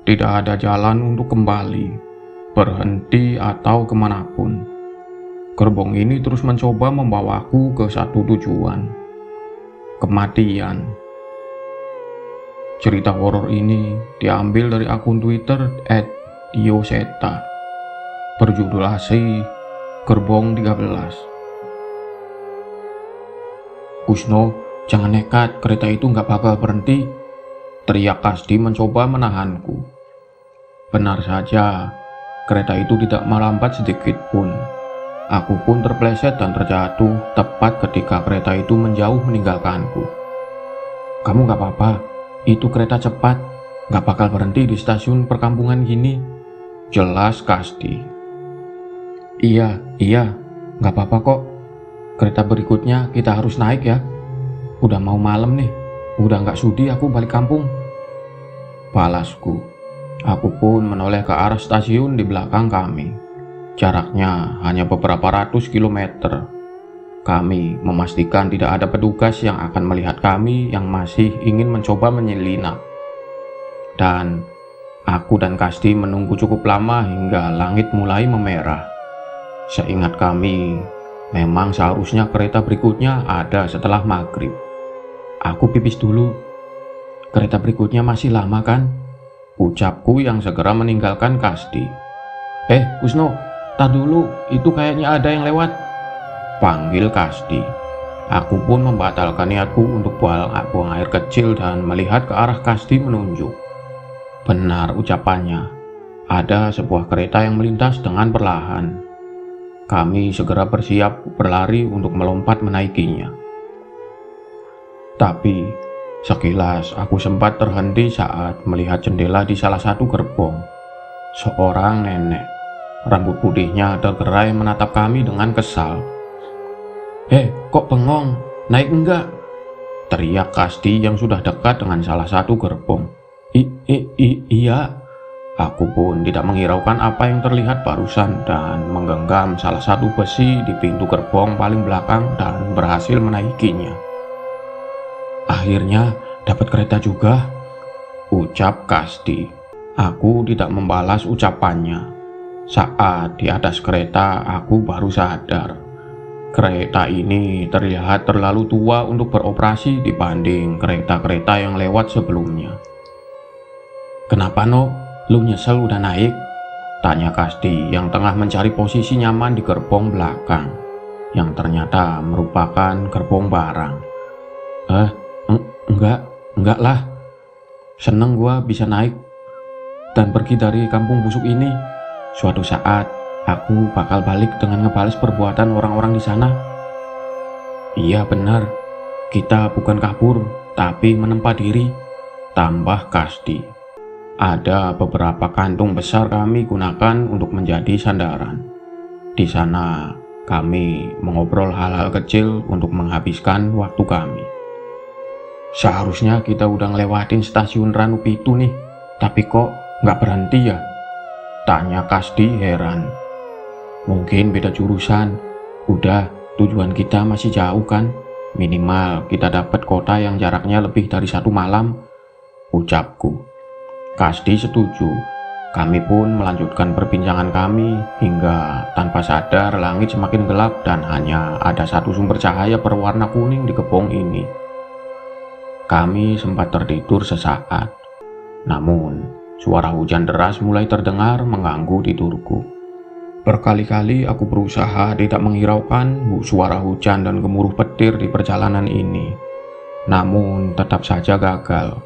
Tidak ada jalan untuk kembali, berhenti atau kemanapun. Gerbong ini terus mencoba membawaku ke satu tujuan, kematian. Cerita horor ini diambil dari akun Twitter @dioseta, berjudul asli Gerbong 13. "Kusno, jangan nekat, kereta itu nggak bakal berhenti," teriak Kasdi mencoba menahanku. Benar saja, kereta itu tidak melambat sedikit pun. Aku pun terpleset dan terjatuh tepat ketika kereta itu menjauh meninggalkanku. "Kamu gak apa-apa, itu kereta cepat, gak bakal berhenti di stasiun perkampungan gini," jelas Kasdi. Iya, gak apa-apa kok. Kereta berikutnya kita harus naik ya. Udah mau malam nih, udah gak sudi aku balik kampung, balasku. Aku pun menoleh ke arah stasiun di belakang kami. Jaraknya hanya beberapa ratus kilometer. Kami memastikan tidak ada petugas yang akan melihat kami yang masih ingin mencoba menyelinap. Dan aku dan Kasdi menunggu cukup lama hingga langit mulai memerah. Seingat kami, memang seharusnya kereta berikutnya ada setelah maghrib. Aku pipis dulu. "Kereta berikutnya masih lama kan?" ucapku yang segera meninggalkan Kasdi. Kusno, tar dulu, itu kayaknya ada yang lewat," panggil Kasdi. Aku pun membatalkan niatku untuk buang air kecil dan melihat ke arah Kasdi menunjuk. Benar ucapannya, ada sebuah kereta yang melintas dengan perlahan. Kami segera bersiap berlari untuk melompat menaikinya. Tapi sekilas aku sempat terhenti saat melihat jendela di salah satu gerbong. Seorang nenek, rambut putihnya tergerai menatap kami dengan kesal. Kok bengong? Naik enggak?" teriak Kasdi yang sudah dekat dengan salah satu gerbong. Iya." Aku pun tidak menghiraukan apa yang terlihat barusan dan menggenggam salah satu besi di pintu gerbong paling belakang dan berhasil menaikinya. "Akhirnya dapat kereta juga," ucap Kasdi. Aku tidak membalas ucapannya. Saat di atas kereta, aku baru sadar. Kereta ini terlihat terlalu tua untuk beroperasi dibanding kereta-kereta yang lewat sebelumnya. "Kenapa no? Lu nyesel udah naik?" tanya Kasdi yang tengah mencari posisi nyaman di gerbong belakang, yang ternyata merupakan gerbong barang. Enggak lah. Seneng gua bisa naik dan pergi dari kampung busuk ini. Suatu saat aku bakal balik dengan ngebales perbuatan orang-orang di sana." "Iya benar, kita bukan kabur, tapi menempa diri," tambah Kasdi. "Ada beberapa kantung besar kami gunakan untuk menjadi sandaran. Di sana kami mengobrol hal-hal kecil untuk menghabiskan waktu kami." "Seharusnya kita udah ngelewatin stasiun Ranupitu nih, tapi kok nggak berhenti ya?" tanya Kasdi heran. "Mungkin beda jurusan. Udah, tujuan kita masih jauh kan? Minimal kita dapat kota yang jaraknya lebih dari 1 malam," ucapku. Kasdi setuju. Kami pun melanjutkan perbincangan kami hingga tanpa sadar langit semakin gelap dan hanya ada satu sumber cahaya berwarna kuning di gerbong ini. Kami sempat tertidur sesaat, namun suara hujan deras mulai terdengar mengganggu tidurku. Berkali-kali aku berusaha tidak menghiraukan suara hujan dan gemuruh petir di perjalanan ini, namun tetap saja gagal.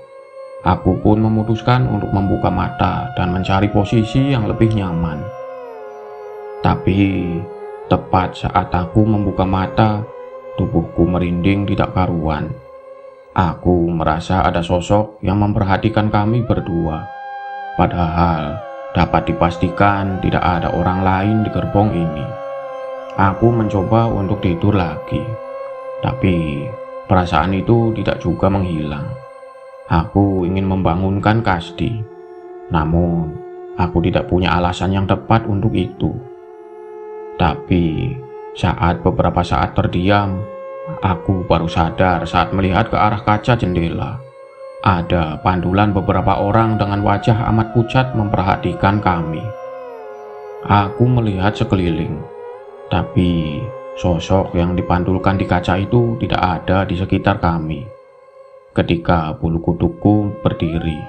Aku pun memutuskan untuk membuka mata dan mencari posisi yang lebih nyaman. Tapi tepat saat aku membuka mata, tubuhku merinding tidak karuan. Aku merasa ada sosok yang memperhatikan kami berdua. Padahal dapat dipastikan tidak ada orang lain di gerbong ini. Aku mencoba untuk tidur lagi, tapi perasaan itu tidak juga menghilang. Aku ingin membangunkan Kasdi, namun aku tidak punya alasan yang tepat untuk itu. Tapi saat beberapa saat terdiam, aku baru sadar saat melihat ke arah kaca jendela. Ada pandulan beberapa orang dengan wajah amat pucat memperhatikan kami. Aku melihat sekeliling, tapi sosok yang dipantulkan di kaca itu tidak ada di sekitar kami. Ketika bulu kudukku berdiri,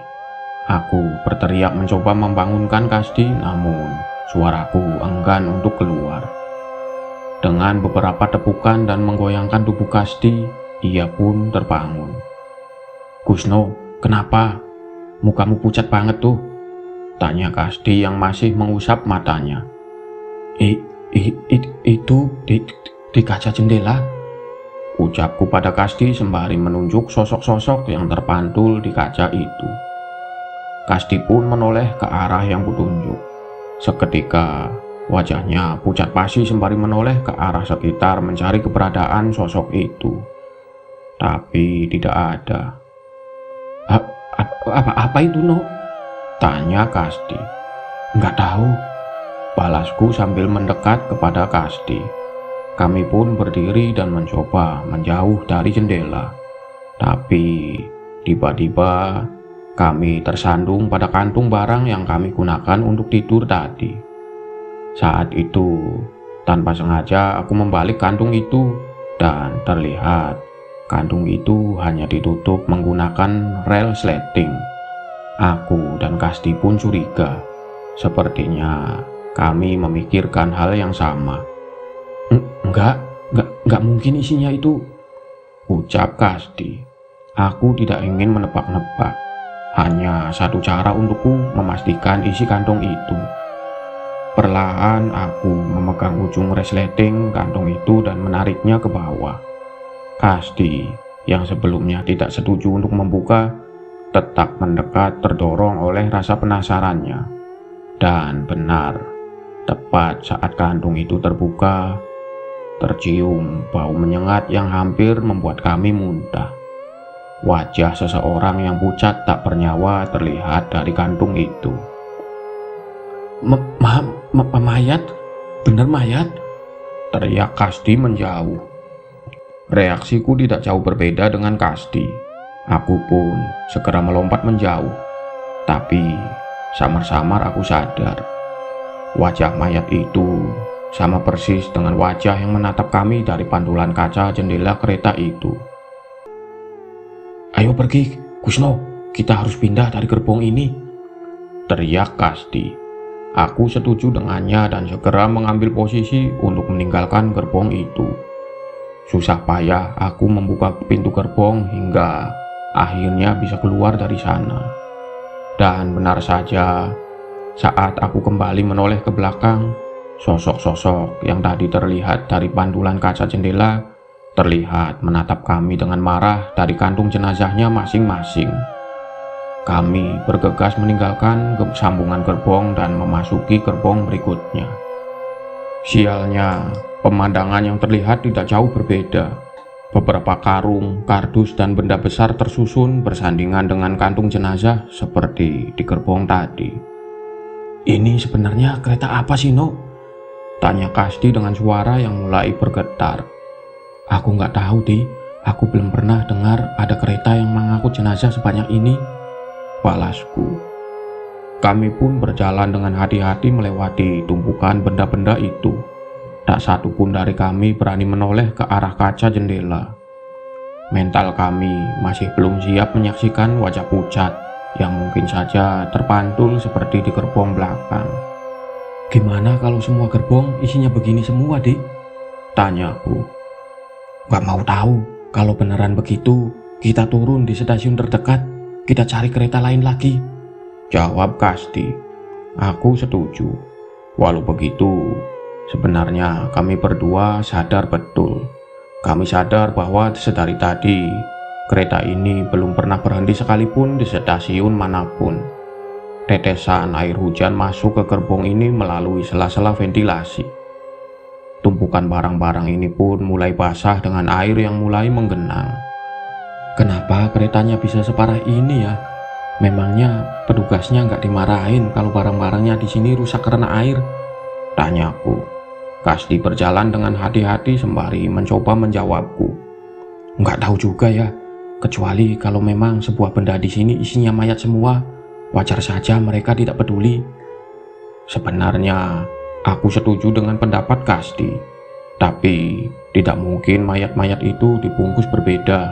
aku berteriak mencoba membangunkan Kasdi, namun suaraku enggan untuk keluar. Dengan beberapa tepukan dan menggoyangkan tubuh Kasdi, ia pun terbangun. "Gusno, kenapa? Mukamu pucat banget tuh," tanya Kasdi yang masih mengusap matanya. Itu di kaca jendela," ucapku pada Kasdi sembari menunjuk sosok-sosok yang terpantul di kaca itu. Kasdi pun menoleh ke arah yang kutunjuk. Seketika wajahnya pucat pasi sembari menoleh ke arah sekitar mencari keberadaan sosok itu. Tapi tidak ada. Apa itu, No?" tanya Kasdi. "Nggak tahu," balasku sambil mendekat kepada Kasdi. Kami pun berdiri dan mencoba menjauh dari jendela. Tapi tiba-tiba kami tersandung pada kantung barang yang kami gunakan untuk tidur tadi. Saat itu, tanpa sengaja aku membalik kantung itu dan terlihat kantung itu hanya ditutup menggunakan rel sleting. Aku dan Kasdi pun curiga. Sepertinya kami memikirkan hal yang sama. Enggak mungkin isinya itu," ucap Kasdi. Aku tidak ingin menebak-nebak. Hanya satu cara untukku memastikan isi kantong itu. Perlahan aku memegang ujung resleting kantong itu dan menariknya ke bawah. Kasdi yang sebelumnya tidak setuju untuk membuka tetap mendekat terdorong oleh rasa penasarannya. Dan benar, tepat saat kantung itu terbuka, tercium bau menyengat yang hampir membuat kami muntah. Wajah seseorang yang pucat tak bernyawa terlihat dari kantung itu. Mayat? Bener mayat?" teriak Kasdi menjauh. Reaksiku tidak jauh berbeda dengan Kasdi. Aku pun segera melompat menjauh. Tapi samar-samar aku sadar, wajah mayat itu sama persis dengan wajah yang menatap kami dari pantulan kaca jendela kereta itu. "Ayo pergi, Gusno, kita harus pindah dari gerbong ini," teriak Kasdi. Aku setuju dengannya dan segera mengambil posisi untuk meninggalkan gerbong itu. Susah payah aku membuka pintu gerbong hingga akhirnya bisa keluar dari sana. Dan benar saja, saat aku kembali menoleh ke belakang, sosok-sosok yang tadi terlihat dari pantulan kaca jendela terlihat menatap kami dengan marah dari kantung jenazahnya masing-masing. Kami bergegas meninggalkan sambungan gerbong dan memasuki gerbong berikutnya. Sialnya, pemandangan yang terlihat tidak jauh berbeda. Beberapa karung, kardus, dan benda besar tersusun bersandingan dengan kantung jenazah seperti di gerbong tadi. "Ini sebenarnya kereta apa sih, No?" tanya Kasdi dengan suara yang mulai bergetar. "Aku nggak tahu, Di. Aku belum pernah dengar ada kereta yang mengangkut jenazah sebanyak ini," balasku. Kami pun berjalan dengan hati-hati melewati tumpukan benda-benda itu. Tak satu pun dari kami berani menoleh ke arah kaca jendela. Mental kami masih belum siap menyaksikan wajah pucat yang mungkin saja terpantul seperti di gerbong belakang. "Gimana kalau semua gerbong isinya begini semua, Dik?" tanyaku. "Gak mau tahu. Kalau beneran begitu, kita turun di stasiun terdekat. Kita cari kereta lain lagi," jawab Kasdi. Aku setuju. Walau begitu, sebenarnya kami berdua sadar betul. Kami sadar bahwa sedari tadi kereta ini belum pernah berhenti sekalipun di stasiun manapun. Tetesan air hujan masuk ke gerbong ini melalui sela-sela ventilasi. Tumpukan barang-barang ini pun mulai basah dengan air yang mulai menggenang. Kenapa keretanya bisa separah ini ya? Memangnya petugasnya nggak dimarahin kalau barang-barangnya di sini rusak karena air? Tanyaku. Kasdi berjalan dengan hati-hati sembari mencoba menjawabku. Nggak tahu juga ya. Kecuali kalau memang sebuah benda di sini isinya mayat semua, wajar saja mereka tidak peduli. Sebenarnya, aku setuju dengan pendapat Kasti, tapi tidak mungkin mayat-mayat itu dibungkus berbeda.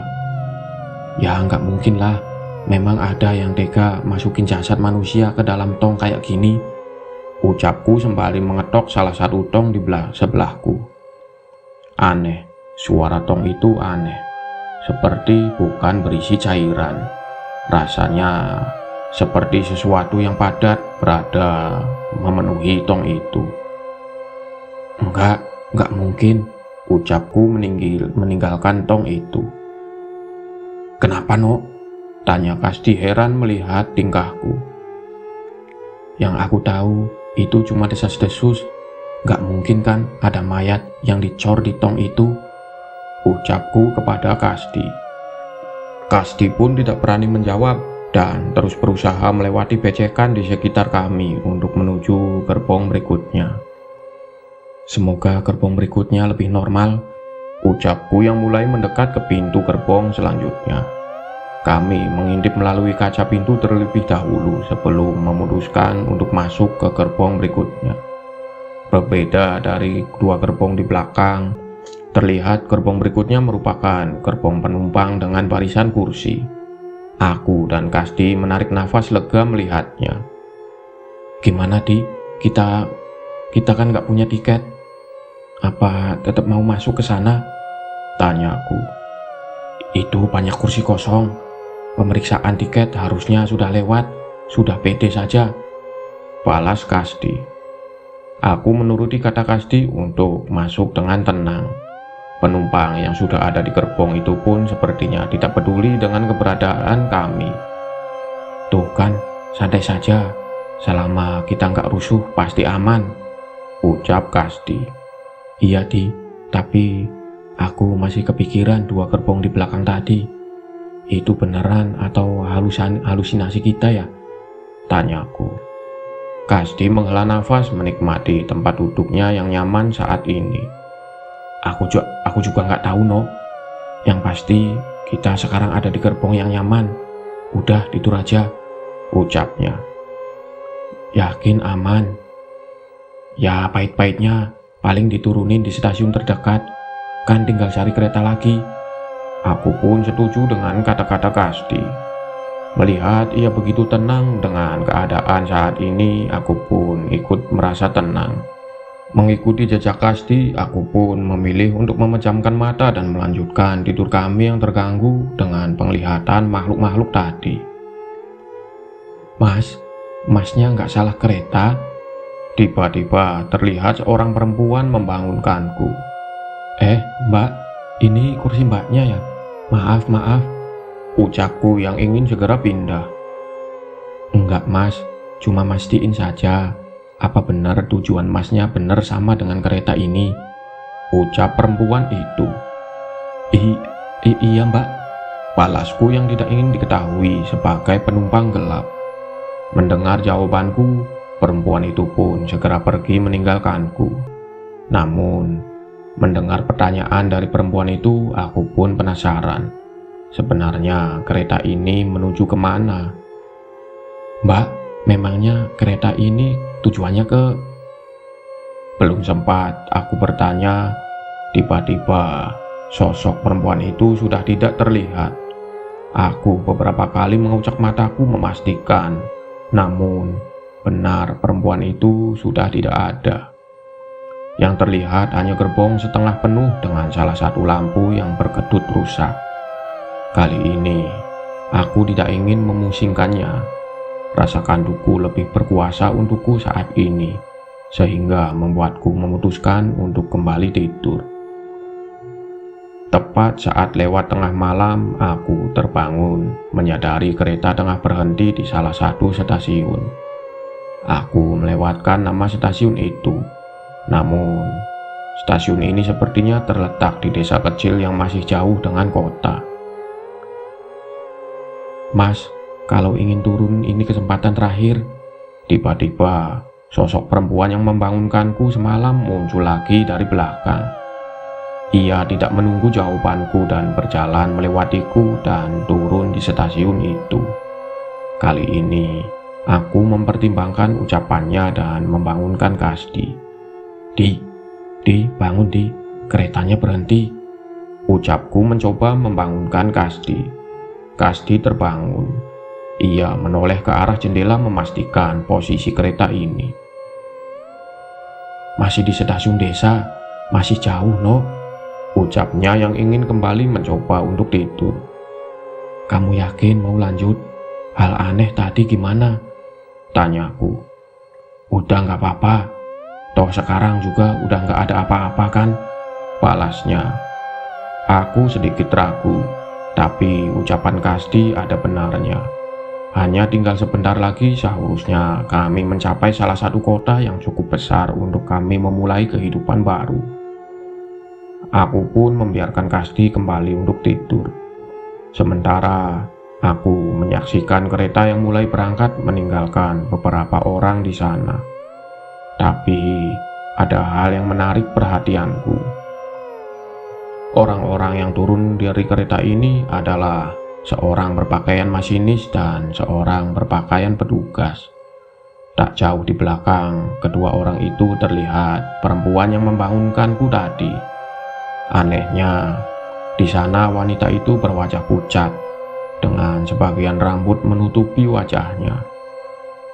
Ya nggak mungkin lah, memang ada yang tega masukin jasad manusia ke dalam tong kayak gini. Ucapku sembari mengetok salah satu tong di sebelahku. Aneh, suara tong itu aneh. Seperti bukan berisi cairan. Rasanya seperti sesuatu yang padat berada memenuhi tong itu. Enggak mungkin, ucapku meninggalkan tong itu. Kenapa, Nok? Tanya Kasti heran melihat tingkahku. Yang aku tahu itu cuma desas-desus. Enggak mungkin kan ada mayat yang dicor di tong itu, ucapku kepada Kasti. Kasti pun tidak berani menjawab dan terus berusaha melewati becekan di sekitar kami untuk menuju gerbong berikutnya. Semoga gerbong berikutnya lebih normal, ucapku yang mulai mendekat ke pintu gerbong selanjutnya. Kami mengintip melalui kaca pintu terlebih dahulu sebelum memutuskan untuk masuk ke gerbong berikutnya. Berbeda dari dua gerbong di belakang, terlihat gerbong berikutnya merupakan gerbong penumpang dengan barisan kursi. Aku dan Kasti menarik nafas lega melihatnya. Gimana, Di? Kita kan nggak punya tiket. Apa tetap mau masuk ke sana? Tanyaku. Itu banyak kursi kosong. Pemeriksaan tiket harusnya sudah lewat. Sudah pede saja, balas Kasti. Aku menuruti kata Kasti untuk masuk dengan tenang. Penumpang yang sudah ada di gerbong itu pun sepertinya tidak peduli dengan keberadaan kami. Tuh kan, santai saja. Selama kita nggak rusuh pasti aman, ucap Kasti. Iya, Di, tapi aku masih kepikiran dua gerbong di belakang tadi. Itu beneran atau halusinasi kita ya? Tanyaku. Kasti menghela nafas menikmati tempat duduknya yang nyaman saat ini. Aku juga nggak tahu, No. Yang pasti kita sekarang ada di gerbong yang nyaman. Udah tidur aja, ucapnya. Yakin aman? Ya pahit-pahitnya paling diturunin di stasiun terdekat. Kan tinggal cari kereta lagi. Aku pun setuju dengan kata-kata Kasti. Melihat ia begitu tenang dengan keadaan saat ini, aku pun ikut merasa tenang. Mengikuti jejak Kasti, aku pun memilih untuk memejamkan mata dan melanjutkan tidur kami yang terganggu dengan penglihatan makhluk-makhluk tadi. Masnya nggak salah kereta? Tiba-tiba terlihat seorang perempuan membangunkanku. Mbak, ini kursi mbaknya ya? Maaf, ucapku yang ingin segera pindah. Enggak, Mas, cuma mastiin saja. Apa benar tujuan Masnya benar sama dengan kereta ini? Ucap perempuan itu. Iya, Mbak, balasku yang tidak ingin diketahui sebagai penumpang gelap. Mendengar jawabanku, perempuan itu pun segera pergi meninggalkanku. Namun, mendengar pertanyaan dari perempuan itu, aku pun penasaran. Sebenarnya kereta ini menuju kemana? Mbak, memangnya kereta ini tujuannya ke... Belum sempat aku bertanya, tiba-tiba sosok perempuan itu sudah tidak terlihat. Aku beberapa kali mengucak mataku memastikan, namun benar perempuan itu sudah tidak ada. Yang terlihat hanya gerbong setengah penuh dengan salah satu lampu yang berkedut rusak. Kali ini, aku tidak ingin memusingkannya. Rasa kanduku lebih berkuasa untukku saat ini, sehingga membuatku memutuskan untuk kembali tidur. Tepat saat lewat tengah malam, aku terbangun, menyadari kereta tengah berhenti di salah satu stasiun. Aku melewatkan nama stasiun itu, namun stasiun ini sepertinya terletak di desa kecil yang masih jauh dengan kota. Mas, kalau ingin turun ini kesempatan terakhir. Tiba-tiba sosok perempuan yang membangunkanku semalam muncul lagi dari belakang. Ia tidak menunggu jawabanku dan berjalan melewatiku dan turun di stasiun itu. Kali ini, aku mempertimbangkan ucapannya dan membangunkan Kasdi. Di, bangun Di, keretanya berhenti. Ucapku mencoba membangunkan Kasdi. Kasdi terbangun. Ia menoleh ke arah jendela memastikan posisi kereta ini. Masih di stasiun desa, masih jauh no, ucapnya yang ingin kembali mencoba untuk tidur. Kamu yakin mau lanjut? Hal aneh tadi gimana? Tanyaku. Udah gak apa-apa, toh sekarang juga udah gak ada apa-apa kan? Balasnya. Aku sedikit ragu, tapi ucapan Kasdi ada benarnya. Hanya tinggal sebentar lagi seharusnya kami mencapai salah satu kota yang cukup besar untuk kami memulai kehidupan baru. Aku pun membiarkan Kasdi kembali untuk tidur. Sementara aku menyaksikan kereta yang mulai berangkat meninggalkan beberapa orang di sana. Tapi ada hal yang menarik perhatianku. Orang-orang yang turun dari kereta ini adalah seorang berpakaian masinis dan seorang berpakaian petugas. Tak jauh di belakang, kedua orang itu terlihat perempuan yang membangunkanku tadi. Anehnya, di sana wanita itu berwajah pucat, dengan sebagian rambut menutupi wajahnya.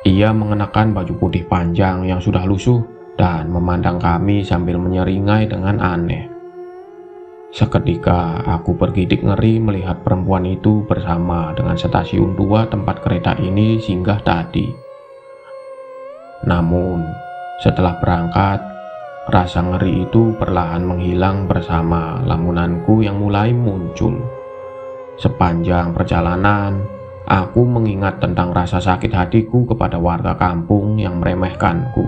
Ia mengenakan baju putih panjang yang sudah lusuh dan memandang kami sambil menyeringai dengan aneh. Seketika aku bergidik ngeri melihat perempuan itu bersama dengan stasiun 2 tempat kereta ini singgah tadi. Namun, setelah berangkat, rasa ngeri itu perlahan menghilang bersama lamunanku yang mulai muncul. Sepanjang perjalanan, aku mengingat tentang rasa sakit hatiku kepada warga kampung yang meremehkanku.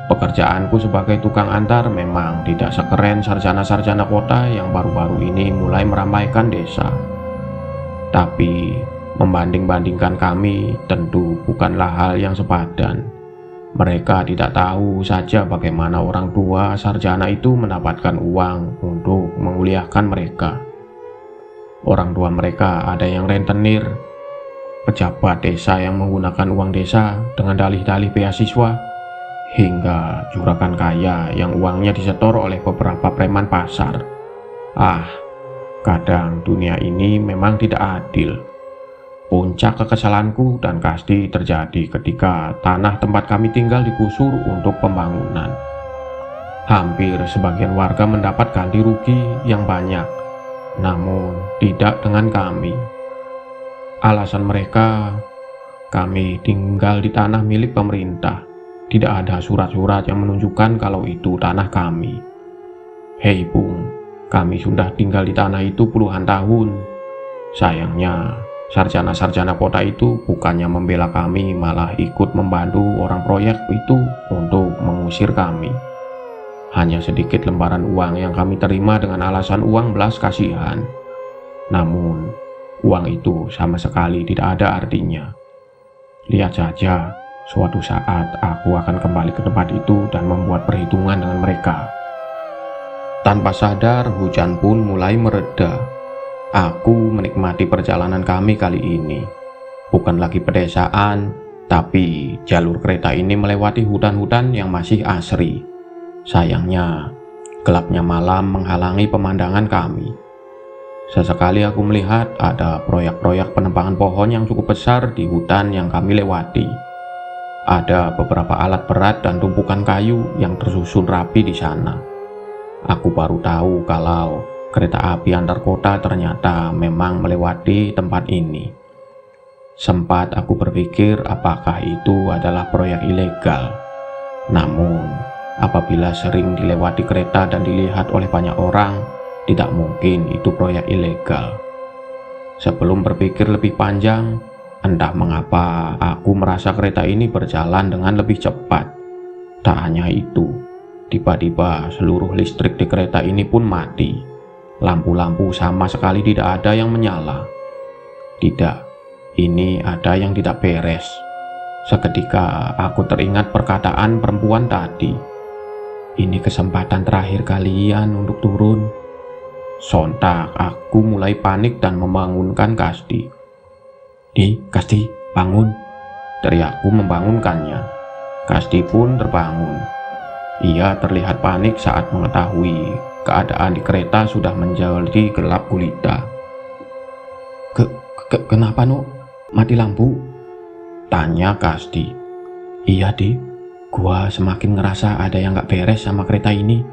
Pekerjaanku sebagai tukang antar memang tidak sekeren sarjana-sarjana kota yang baru-baru ini mulai meramaikan desa. Tapi, membanding-bandingkan kami tentu bukanlah hal yang sepadan. Mereka tidak tahu saja bagaimana orang tua sarjana itu mendapatkan uang untuk menguliahkan mereka. Orang tua mereka ada yang rentenir, pejabat desa yang menggunakan uang desa dengan dalih-dalih beasiswa, hingga juragan kaya yang uangnya disetor oleh beberapa preman pasar. Kadang dunia ini memang tidak adil. Puncak kekesalanku dan Kasdi terjadi ketika tanah tempat kami tinggal digusur untuk pembangunan. Hampir sebagian warga mendapat ganti rugi yang banyak, namun tidak dengan kami. Alasan mereka, kami tinggal di tanah milik pemerintah. Tidak ada surat-surat yang menunjukkan kalau itu tanah kami. Hei Bung, kami sudah tinggal di tanah itu puluhan tahun. Sayangnya, sarjana-sarjana kota itu bukannya membela kami, malah ikut membantu orang proyek itu untuk mengusir kami. Hanya sedikit lembaran uang yang kami terima dengan alasan uang belas kasihan. Namun, uang itu sama sekali tidak ada artinya. Lihat saja, suatu saat aku akan kembali ke tempat itu dan membuat perhitungan dengan mereka. Tanpa sadar, hujan pun mulai mereda. Aku menikmati perjalanan kami kali ini. Bukan lagi pedesaan, tapi jalur kereta ini melewati hutan-hutan yang masih asri. Sayangnya, gelapnya malam menghalangi pemandangan kami. Sesekali aku melihat ada proyek-proyek penebangan pohon yang cukup besar di hutan yang kami lewati. Ada beberapa alat berat dan tumpukan kayu yang tersusun rapi di sana. Aku baru tahu kalau kereta api antar kota ternyata memang melewati tempat ini. Sempat aku berpikir apakah itu adalah proyek ilegal. Namun, apabila sering dilewati kereta dan dilihat oleh banyak orang, tidak mungkin itu proyek ilegal. Sebelum berpikir lebih panjang, entah mengapa aku merasa kereta ini berjalan dengan lebih cepat. Tak hanya itu, tiba-tiba seluruh listrik di kereta ini pun mati. Lampu-lampu sama sekali tidak ada yang menyala. Tidak, ini ada yang tidak beres. Seketika aku teringat perkataan perempuan tadi. ini kesempatan terakhir kalian untuk turun. Sontak aku mulai panik dan membangunkan Kasdi. Kasdi, bangun!" teriakku membangunkannya. Kasdi pun terbangun. Ia terlihat panik saat mengetahui keadaan di kereta sudah menjadi gelap gulita. Kenapa, Nuk? Mati lampu?" tanya Kasdi. "Iya, Di. Gua semakin ngerasa ada yang gak beres sama kereta ini,"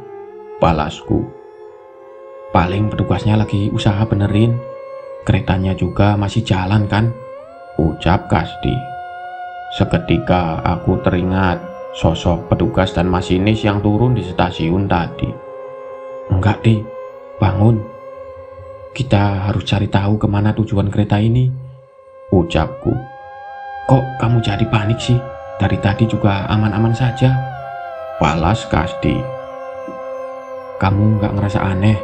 balasku. "Paling petugasnya lagi usaha benerin. Keretanya juga masih jalan kan?" ucap Kasdi. Seketika aku teringat sosok petugas dan masinis yang turun di stasiun tadi. "Enggak, Di. Bangun. Kita harus cari tahu kemana tujuan kereta ini," ucapku. "Kok kamu jadi panik sih? Dari tadi juga aman-aman saja," balas Kasdi. "Kamu nggak ngerasa aneh?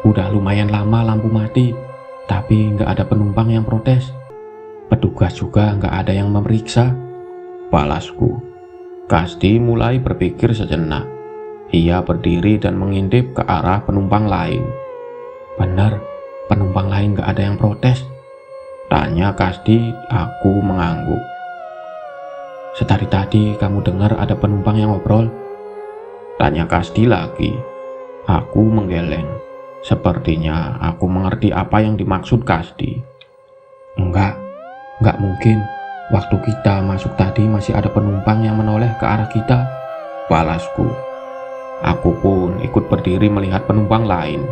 Udah lumayan lama lampu mati, tapi nggak ada penumpang yang protes. Petugas juga nggak ada yang memeriksa," balasku. Kasdi mulai berpikir sejenak. Ia berdiri dan mengintip ke arah penumpang lain. "Benar, penumpang lain nggak ada yang protes?" tanya Kasdi. Aku mengangguk. "Setari tadi kamu dengar ada penumpang yang ngobrol?" tanya Kasdi lagi. Aku menggeleng. Sepertinya aku mengerti apa yang dimaksud Kasdi. Enggak mungkin. Waktu kita masuk tadi masih ada penumpang yang menoleh ke arah kita," balasku. Aku pun ikut berdiri melihat penumpang lain.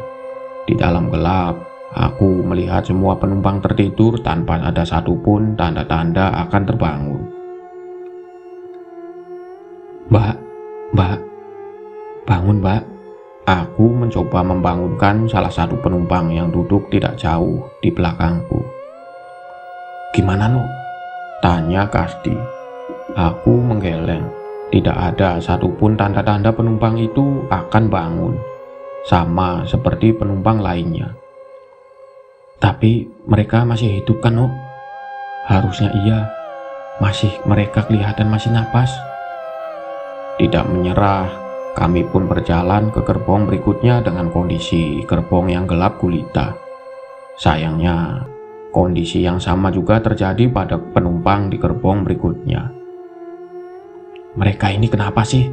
Di dalam gelap, aku melihat semua penumpang tertidur tanpa ada satupun tanda-tanda akan terbangun. Mbak, bangun, Mbak." Aku mencoba membangunkan salah satu penumpang yang duduk tidak jauh di belakangku. "Gimana, Nuk?" tanya Kasdi. Aku menggeleng. Tidak ada satupun tanda-tanda penumpang itu akan bangun, sama seperti penumpang lainnya. "Tapi mereka masih hidup kan, Nuk?" "Harusnya iya. Mereka kelihatan masih napas." Tidak menyerah, kami pun berjalan ke gerbong berikutnya dengan kondisi gerbong yang gelap gulita. Sayangnya, kondisi yang sama juga terjadi pada penumpang di gerbong berikutnya. "Mereka ini kenapa sih?"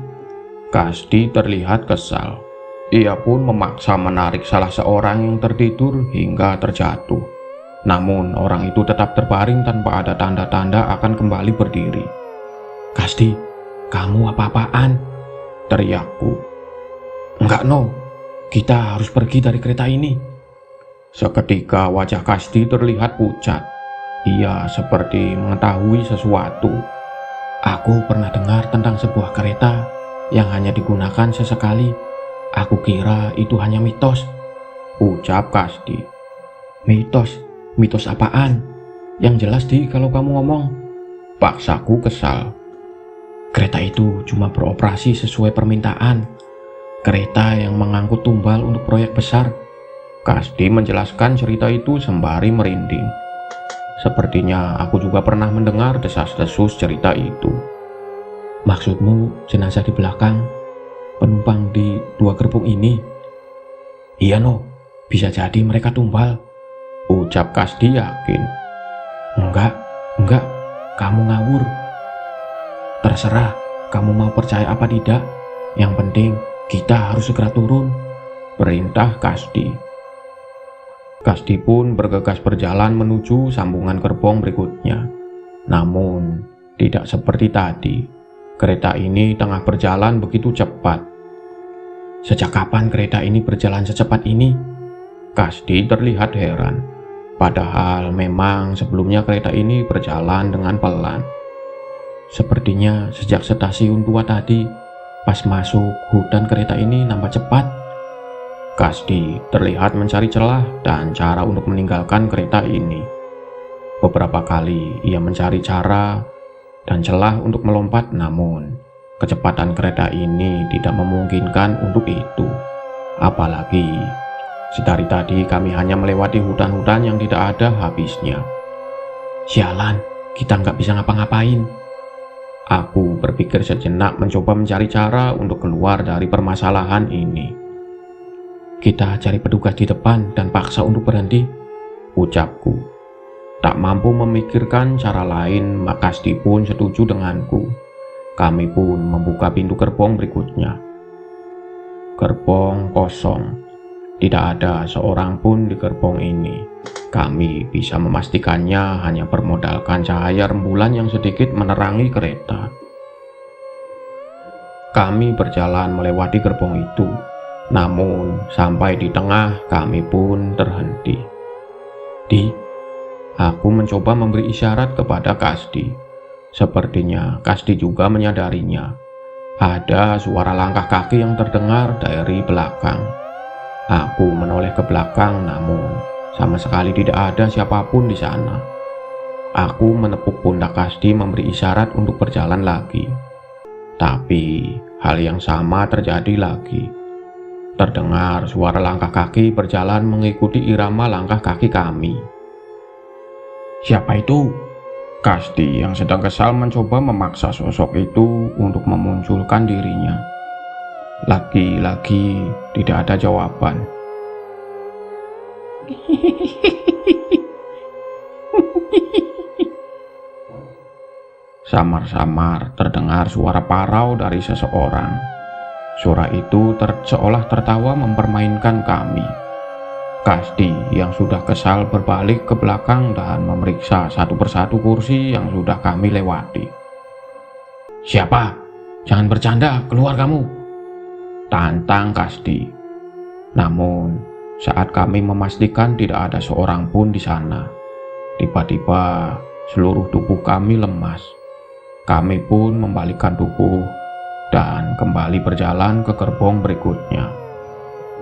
Kasdi terlihat kesal. Ia pun memaksa menarik salah seorang yang tertidur hingga terjatuh. Namun orang itu tetap terbaring tanpa ada tanda-tanda akan kembali berdiri. "Kasdi, kamu apa-apaan?" teriakku. "Enggak, No. Kita harus pergi dari kereta ini." Seketika wajah Kasdi terlihat pucat. Ia seperti mengetahui sesuatu. "Aku pernah dengar tentang sebuah kereta yang hanya digunakan sesekali. Aku kira itu hanya mitos," ucap Kasdi. "Mitos? Mitos apaan? Yang jelas, Di, kalau kamu ngomong," paksaku kesal. "Kereta itu cuma beroperasi sesuai permintaan. Kereta yang mengangkut tumbal untuk proyek besar." Kasdi menjelaskan cerita itu sembari merinding. Sepertinya aku juga pernah mendengar desas-desus cerita itu. "Maksudmu jenazah di belakang, penumpang di 2 gerbong ini?" "Iya, No. Bisa jadi mereka tumbal," ucap Kasdi yakin. Enggak, kamu ngawur." "Terserah, kamu mau percaya apa tidak. Yang penting kita harus segera turun," perintah Kasdi. Kasdi pun bergegas berjalan menuju sambungan gerbong berikutnya. Namun, tidak seperti tadi. Kereta ini tengah berjalan begitu cepat. "Sejak kapan kereta ini berjalan secepat ini?" Kasdi terlihat heran. Padahal memang sebelumnya kereta ini berjalan dengan pelan. "Sepertinya sejak stasiun tua tadi, pas masuk hutan kereta ini nambah cepat." Kasdi terlihat mencari celah dan cara untuk meninggalkan kereta ini. Beberapa kali ia mencari cara dan celah untuk melompat, namun kecepatan kereta ini tidak memungkinkan untuk itu. Apalagi sedari tadi kami hanya melewati hutan-hutan yang tidak ada habisnya. "Sialan, kita nggak bisa ngapa-ngapain." Aku berpikir sejenak mencoba mencari cara untuk keluar dari permasalahan ini. Kita cari petugas di depan dan paksa untuk berhenti, ucapku. Tak mampu memikirkan cara lain, Makasdi pun setuju denganku. Kami pun membuka pintu gerbong berikutnya. Gerbong kosong. Tidak ada seorang pun di gerbong ini. Kami bisa memastikannya hanya bermodalkan cahaya rembulan yang sedikit menerangi kereta. Kami berjalan melewati gerbong itu, namun sampai di tengah kami pun terhenti. Aku mencoba memberi isyarat kepada Kasdi. Sepertinya Kasdi juga menyadarinya. Ada suara langkah kaki yang terdengar dari belakang. Aku menoleh ke belakang, namun sama sekali tidak ada siapapun di sana. Aku menepuk pundak Kasdi memberi isyarat untuk berjalan lagi. Tapi hal yang sama terjadi lagi. Terdengar suara langkah kaki berjalan mengikuti irama langkah kaki kami. Siapa itu? Kasdi yang sedang kesal mencoba memaksa sosok itu untuk memunculkan dirinya. Lagi-lagi tidak ada jawaban. Samar-samar terdengar suara parau dari seseorang. Suara itu seolah tertawa mempermainkan kami. Kasdi yang sudah kesal berbalik ke belakang dan memeriksa satu persatu kursi yang sudah kami lewati. Siapa? Jangan bercanda, keluar kamu! Tantang Kasdi. Namun, saat kami memastikan tidak ada seorang pun di sana, tiba-tiba seluruh tubuh kami lemas. Kami pun membalikkan tubuh dan kembali berjalan ke gerbong berikutnya.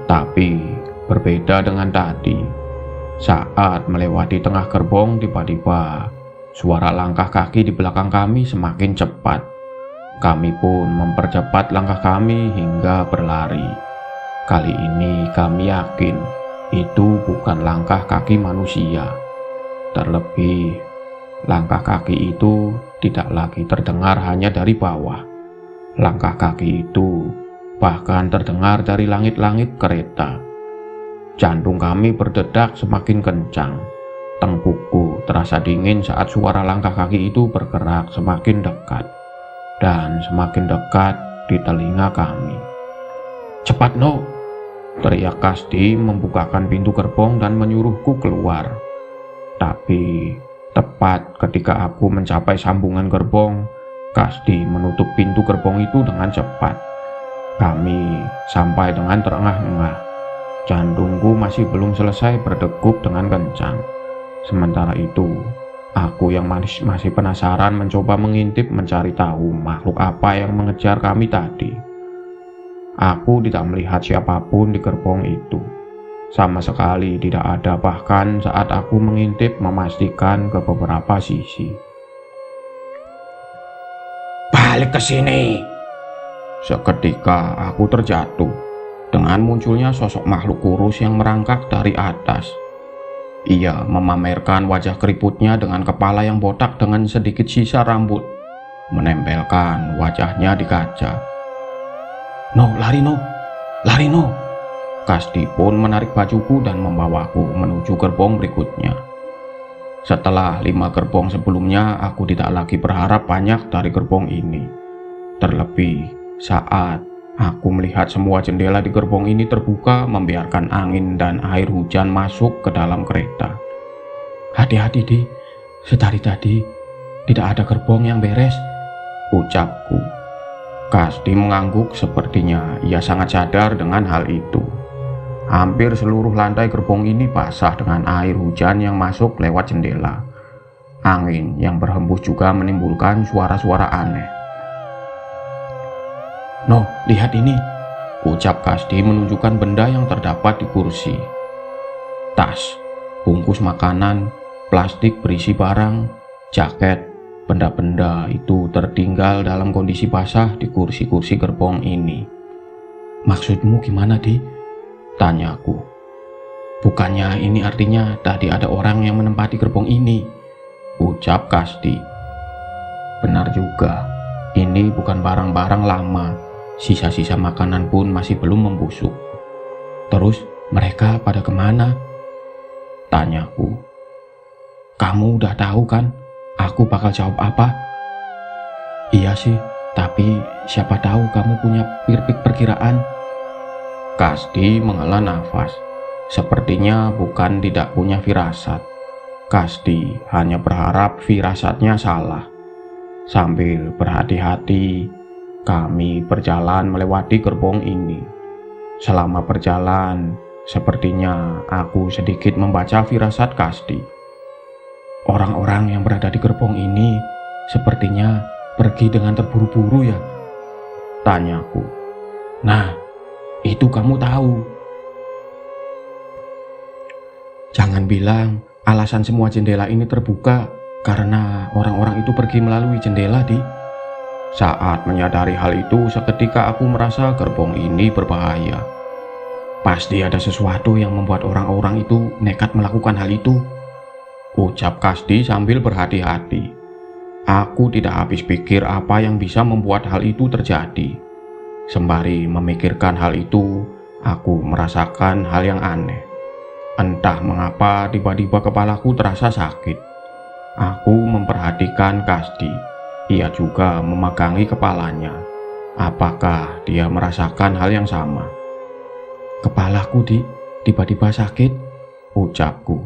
Tapi berbeda dengan tadi, saat melewati tengah gerbong, tiba-tiba suara langkah kaki di belakang kami semakin cepat. Kami pun mempercepat langkah kami hingga berlari. Kali ini kami yakin itu bukan langkah kaki manusia. Terlebih, langkah kaki itu tidak lagi terdengar hanya dari bawah. Langkah kaki itu bahkan terdengar dari langit-langit kereta. Jantung kami berdetak semakin kencang. Tengkukku terasa dingin saat suara langkah kaki itu bergerak semakin dekat dan semakin dekat di telinga kami. Cepat, No! Teriak Kasdi membukakan pintu gerbong dan menyuruhku keluar. Tapi tepat ketika aku mencapai sambungan gerbong, Kasdi menutup pintu gerbong itu dengan cepat. Kami sampai dengan terengah-engah. Jantungku masih belum selesai berdegup dengan kencang. Sementara itu, aku yang masih penasaran mencoba mengintip mencari tahu makhluk apa yang mengejar kami tadi. Aku tidak melihat siapapun di gerbong itu. Sama sekali tidak ada, bahkan saat aku mengintip memastikan ke beberapa sisi. Balik ke sini! Seketika aku terjatuh dengan munculnya sosok makhluk kurus yang merangkak dari atas. Ia memamerkan wajah keriputnya dengan kepala yang botak dengan sedikit sisa rambut, menempelkan wajahnya di kaca. No, lari No! Lari No! Kasdi pun menarik bajuku dan membawaku menuju gerbong berikutnya. Setelah 5 gerbong sebelumnya, aku tidak lagi berharap banyak dari gerbong ini. Terlebih saat aku melihat semua jendela di gerbong ini terbuka, membiarkan angin dan air hujan masuk ke dalam kereta. Hati-hati, Di. Setari tadi tidak ada gerbong yang beres, ucapku. Kasdi mengangguk, sepertinya ia sangat sadar dengan hal itu. Hampir seluruh lantai gerbong ini basah dengan air hujan yang masuk lewat jendela. Angin yang berhembus juga menimbulkan suara-suara aneh. No, lihat ini, ucap Kasdi menunjukkan benda yang terdapat di kursi. Tas, bungkus makanan, plastik berisi barang, jaket, benda-benda itu tertinggal dalam kondisi basah di kursi-kursi gerbong ini. Maksudmu gimana, Di? Tanyaku. Bukannya ini artinya tadi ada orang yang menempati gerbong ini, ucap Kasdi. Benar juga, Ini bukan barang-barang lama, sisa-sisa makanan pun masih belum membusuk. Terus mereka pada kemana? Tanyaku. Kamu udah tahu kan aku bakal jawab apa? Iya sih, tapi siapa tahu kamu punya perkiraan. Kasdi menghela nafas. Sepertinya bukan tidak punya firasat. Kasdi hanya berharap firasatnya salah. Sambil berhati-hati, kami berjalan melewati gerbong ini. Selama berjalan, sepertinya aku sedikit membaca firasat Kasdi. Orang-orang yang berada di gerbong ini sepertinya pergi dengan terburu-buru ya? Tanyaku. Nah, itu kamu tahu. Jangan bilang alasan semua jendela ini terbuka karena orang-orang itu pergi melalui jendela, Di. Saat menyadari hal itu, seketika aku merasa gerbong ini berbahaya. Pasti ada sesuatu yang membuat orang-orang itu nekat melakukan hal itu, ucap Kasdi sambil berhati-hati. Aku tidak habis pikir apa yang bisa membuat hal itu terjadi. Sembari memikirkan hal itu, aku merasakan hal yang aneh. Entah mengapa tiba-tiba kepalaku terasa sakit. Aku memperhatikan Kasdi. Ia juga memegangi kepalanya. Apakah dia merasakan hal yang sama? Kepalaku, Di, tiba-tiba sakit, ucapku.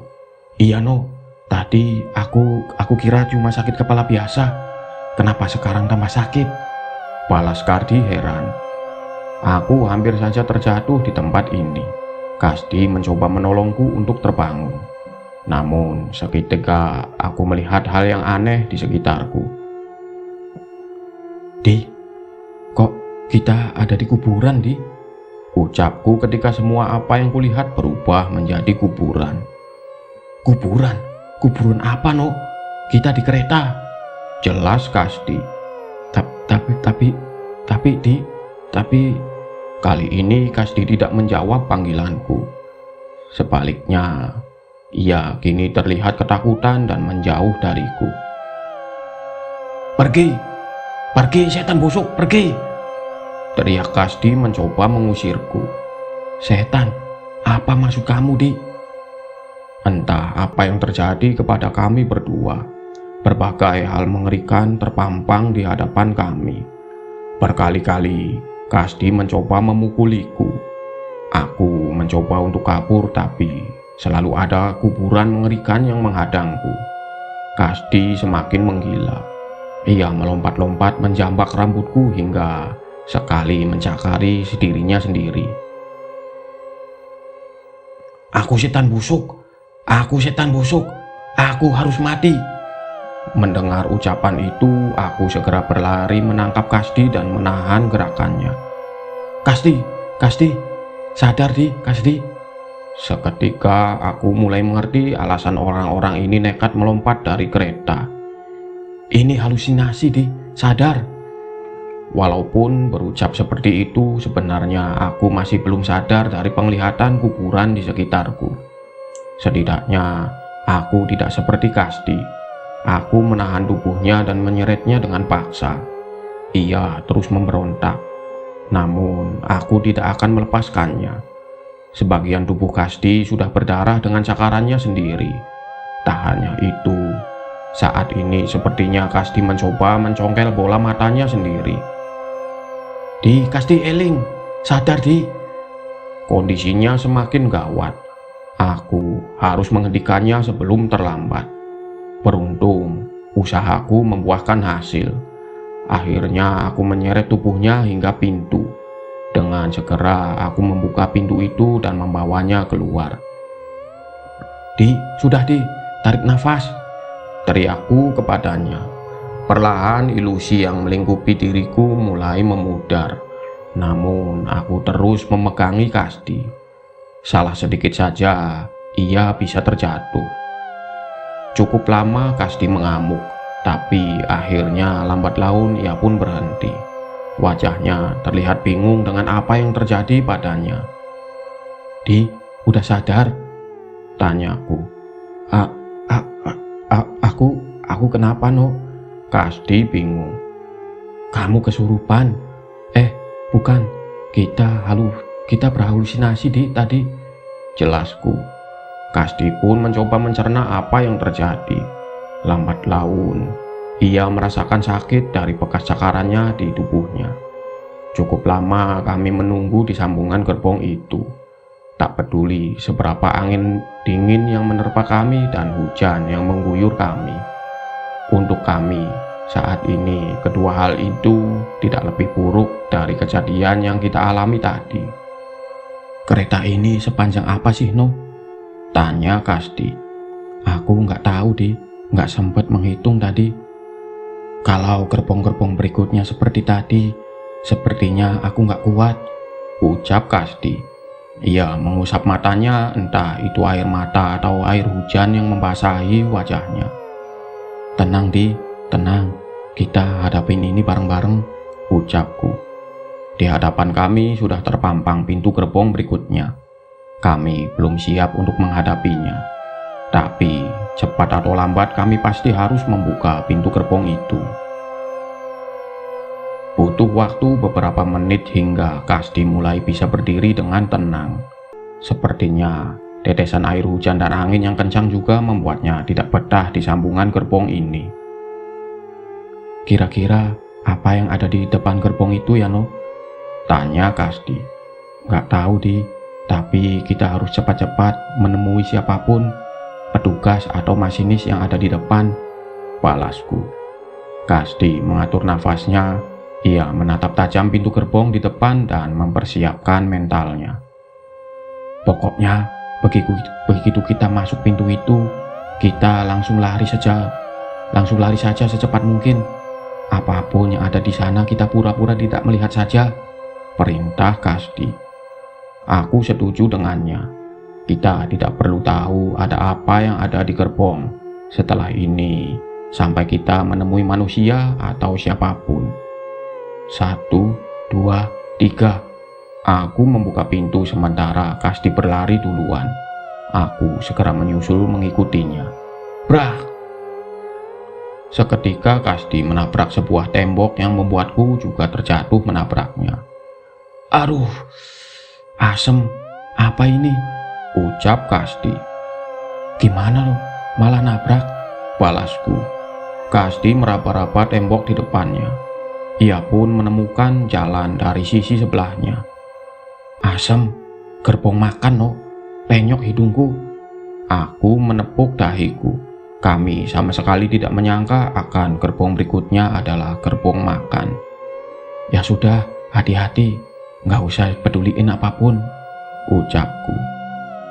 Iya, No. Tadi aku kira cuma sakit kepala biasa. Kenapa sekarang tambah sakit? Balas Kasdi heran. Aku hampir saja terjatuh di tempat ini. Kasdi mencoba menolongku untuk terbangun. Namun seketika aku melihat hal yang aneh di sekitarku. Di, kok kita ada di kuburan, Di? Ucapku ketika semua apa yang kulihat berubah menjadi kuburan. Kuburan? Kuburan apa, No? Kita di kereta. Jelas Kasdi. Tapi kali ini Kasdi tidak menjawab panggilanku. Sebaliknya, ia kini terlihat ketakutan dan menjauh dariku. Pergi! Pergi, setan busuk, pergi! Teriak Kasdi mencoba mengusirku. Setan? Apa maksud kamu, Di? Entah apa yang terjadi kepada kami berdua. Berbagai hal mengerikan terpampang di hadapan kami. Berkali-kali Kasdi mencoba memukuliku. Aku mencoba untuk kabur, tapi selalu ada kuburan mengerikan yang menghadangku. Kasdi semakin menggila. Ia melompat-lompat menjambak rambutku hingga sekali mencakari dirinya sendiri. Aku setan busuk. Aku setan busuk, aku harus mati. Mendengar ucapan itu, aku segera berlari menangkap Kasdi dan menahan gerakannya. Kasdi, sadar, Di, Kasdi. Seketika aku mulai mengerti alasan orang-orang ini nekat melompat dari kereta. Ini halusinasi, Di, sadar. Walaupun berucap seperti itu, sebenarnya aku masih belum sadar dari penglihatan kuburan di sekitarku. Setidaknya, aku tidak seperti Kasdi. Aku menahan tubuhnya dan menyeretnya dengan paksa. Ia terus memberontak. Namun, aku tidak akan melepaskannya. Sebagian tubuh Kasdi sudah berdarah dengan cakarannya sendiri. Tak hanya itu, saat ini sepertinya Kasdi mencoba mencongkel bola matanya sendiri. Di, Kasdi eling, sadar, Di. Kondisinya semakin gawat. Aku harus menghentikannya sebelum terlambat. Beruntung, usahaku membuahkan hasil. Akhirnya aku menyeret tubuhnya hingga pintu. Dengan segera aku membuka pintu itu dan membawanya keluar. Di, sudah, Di, tarik nafas, teriakku kepadanya. Perlahan ilusi yang melingkupi diriku mulai memudar. Namun aku terus memegangi Kasdi. Salah sedikit saja, ia bisa terjatuh. Cukup lama Kasdi mengamuk, tapi akhirnya lambat laun ia pun berhenti. Wajahnya terlihat bingung dengan apa yang terjadi padanya. Di, udah sadar? Tanyaku. Aku kenapa, No? Kasdi bingung. Kamu kesurupan? Bukan. Kita berhalusinasi tadi. Jelasku. Kasdi pun mencoba mencerna apa yang terjadi. Lambat laun, ia merasakan sakit dari bekas cakarannya di tubuhnya. Cukup lama kami menunggu di sambungan gerbong itu. Tak peduli seberapa angin dingin yang menerpa kami dan hujan yang mengguyur kami. Untuk kami, saat ini kedua hal itu tidak lebih buruk dari kejadian yang kita alami tadi. Kereta ini sepanjang apa sih, No? Tanya Kasdi. Aku nggak tahu, nggak sempat menghitung tadi. Kalau gerbong-gerbong berikutnya seperti tadi, sepertinya aku nggak kuat, ucap Kasdi. Ia mengusap matanya, entah itu air mata atau air hujan yang membasahi wajahnya. Tenang, tenang. Kita hadapin ini bareng-bareng, ucapku. Di hadapan kami sudah terpampang pintu gerbong berikutnya. Kami belum siap untuk menghadapinya. Tapi cepat atau lambat kami pasti harus membuka pintu gerbong itu. Butuh waktu beberapa menit hingga Kasdi mulai bisa berdiri dengan tenang. Sepertinya tetesan air hujan dan angin yang kencang juga membuatnya tidak betah di sambungan gerbong ini. Kira-kira apa yang ada di depan gerbong itu ya, No? Tanya Kasdi. Nggak tahu, tapi kita harus cepat-cepat menemui siapapun, petugas atau masinis yang ada di depan, balasku. Kasdi mengatur nafasnya. Ia menatap tajam pintu gerbong di depan dan mempersiapkan mentalnya. Pokoknya begitu kita masuk pintu itu, kita langsung lari saja secepat mungkin. Apapun yang ada di sana kita pura-pura tidak melihat saja, perintah Kasdi. Aku setuju dengannya. Kita tidak perlu tahu ada apa yang ada di gerbong setelah ini sampai kita menemui manusia atau siapapun. 1, 2, 3. Aku membuka pintu sementara Kasdi berlari duluan. Aku segera menyusul mengikutinya. Brak! Seketika Kasdi menabrak sebuah tembok yang membuatku juga terjatuh menabraknya. Aduh, asem, apa ini? Ucap Kasdi. Gimana lo? Malah nabrak, balasku. Kasdi meraba-raba tembok di depannya. Ia pun menemukan jalan dari sisi sebelahnya. Asem, gerbong makan, No. Penyok hidungku. Aku menepuk dahiku. Kami sama sekali tidak menyangka akan gerbong berikutnya adalah gerbong makan. Ya sudah, hati-hati, nggak usah peduliin apapun, ucapku.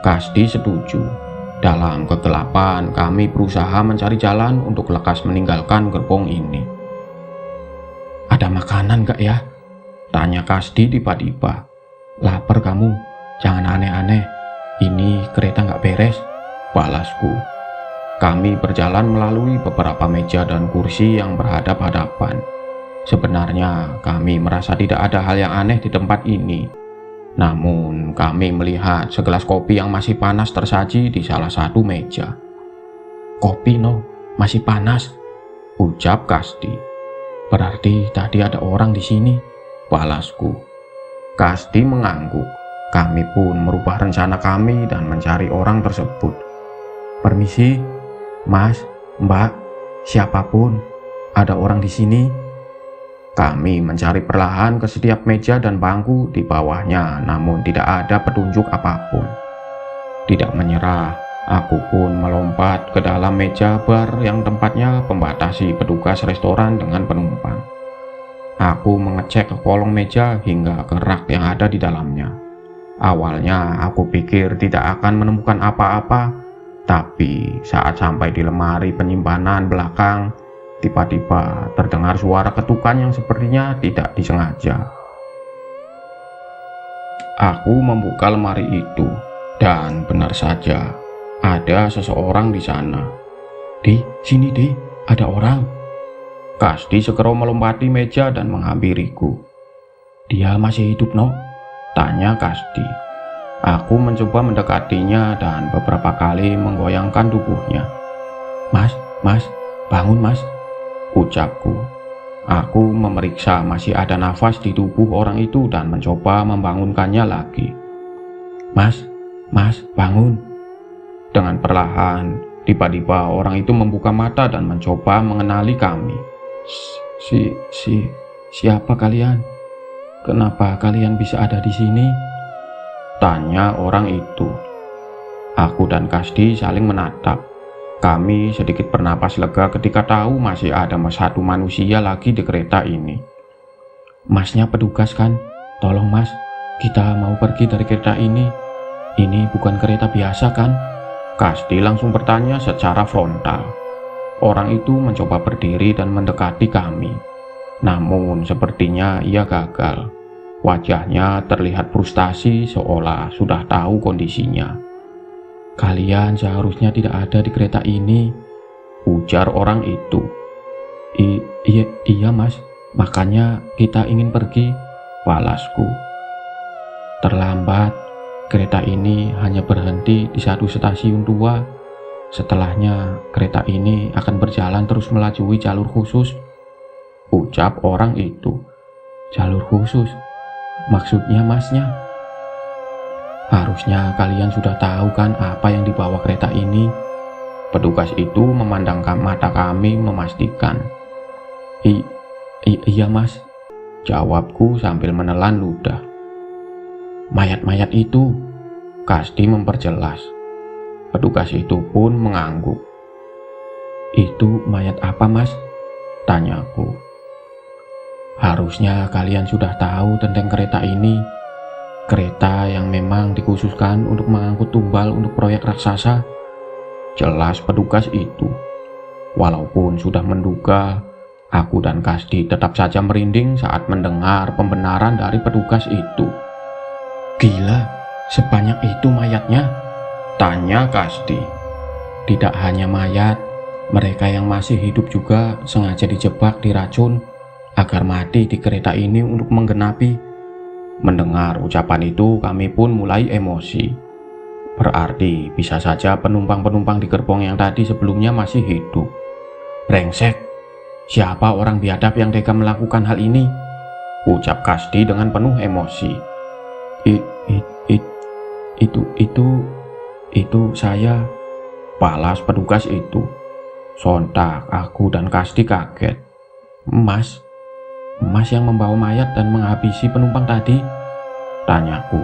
Kasdi setuju. Dalam kegelapan, kami berusaha mencari jalan untuk lekas meninggalkan gerbong ini. Ada makanan gak ya? Tanya Kasdi tiba-tiba. Lapar kamu, jangan aneh-aneh. Ini kereta nggak beres, balasku. Kami berjalan melalui beberapa meja dan kursi yang berhadap-hadapan. Sebenarnya kami merasa tidak ada hal yang aneh di tempat ini. Namun kami melihat segelas kopi yang masih panas tersaji di salah satu meja. Kopi, No, masih panas, ucap Kasdi. Berarti tadi ada orang di sini, balasku. Kasdi mengangguk. Kami pun merubah rencana kami dan mencari orang tersebut. Permisi, Mas, Mbak, siapapun, ada orang di sini. Kami mencari perlahan ke setiap meja dan bangku di bawahnya, namun tidak ada petunjuk apapun. Tidak menyerah, aku pun melompat ke dalam meja bar yang tempatnya membatasi petugas restoran dengan penumpang. Aku mengecek ke kolong meja hingga ke rak yang ada di dalamnya. Awalnya aku pikir tidak akan menemukan apa-apa, tapi saat sampai di lemari penyimpanan belakang, tiba-tiba terdengar suara ketukan yang sepertinya tidak disengaja. Aku membuka lemari itu, dan benar saja, ada seseorang di sana. Di sini, ada orang. Kasdi segera melompati meja dan menghampiriku. Dia masih hidup, No? Tanya Kasdi. Aku mencoba mendekatinya dan beberapa kali menggoyangkan tubuhnya. Mas, bangun Mas, ucapku. Aku memeriksa masih ada nafas di tubuh orang itu dan mencoba membangunkannya lagi. Mas, bangun. Dengan perlahan, tiba-tiba orang itu membuka mata dan mencoba mengenali kami. Siapa kalian? Kenapa kalian bisa ada di sini? Tanya orang itu. Aku dan Kasdi saling menatap. Kami sedikit bernapas lega ketika tahu masih ada satu manusia lagi di kereta ini. Masnya petugas kan? Tolong mas, kita mau pergi dari kereta ini. Ini bukan kereta biasa kan? Kasdi langsung bertanya secara frontal. Orang itu mencoba berdiri dan mendekati kami. Namun sepertinya ia gagal. Wajahnya terlihat frustasi seolah sudah tahu kondisinya. Kalian seharusnya tidak ada di kereta ini, ujar orang itu. Iya mas, makanya kita ingin pergi, balasku. Terlambat, kereta ini hanya berhenti di satu stasiun tua. Setelahnya kereta ini akan berjalan terus melalui jalur khusus, ucap orang itu. Jalur khusus? Maksudnya masnya? Harusnya kalian sudah tahu kan apa yang dibawa kereta ini. Petugas itu memandangkan mata kami memastikan. Iya mas, jawabku sambil menelan ludah. Mayat-mayat itu, Kasdi memperjelas. Petugas itu pun mengangguk. Itu mayat apa mas? Tanyaku. Harusnya kalian sudah tahu tentang kereta ini. Kereta yang memang dikhususkan untuk mengangkut tumbal untuk proyek raksasa. Jelas petugas itu. Walaupun sudah menduga, aku dan Kasdi tetap saja merinding saat mendengar pembenaran dari petugas itu. Gila, sebanyak itu mayatnya? Tanya Kasdi. Tidak hanya mayat, mereka yang masih hidup juga sengaja dijebak diracun agar mati di kereta ini untuk menggenapi. Mendengar ucapan itu kami pun mulai emosi. Berarti bisa saja penumpang-penumpang di gerbong yang tadi sebelumnya masih hidup. Brengsek, siapa orang biadab yang tega melakukan hal ini? Ucap Kasdi dengan penuh emosi. Itu saya, balas petugas itu. Sontak aku dan Kasdi kaget. Mas yang membawa mayat dan menghabisi penumpang tadi? Tanyaku.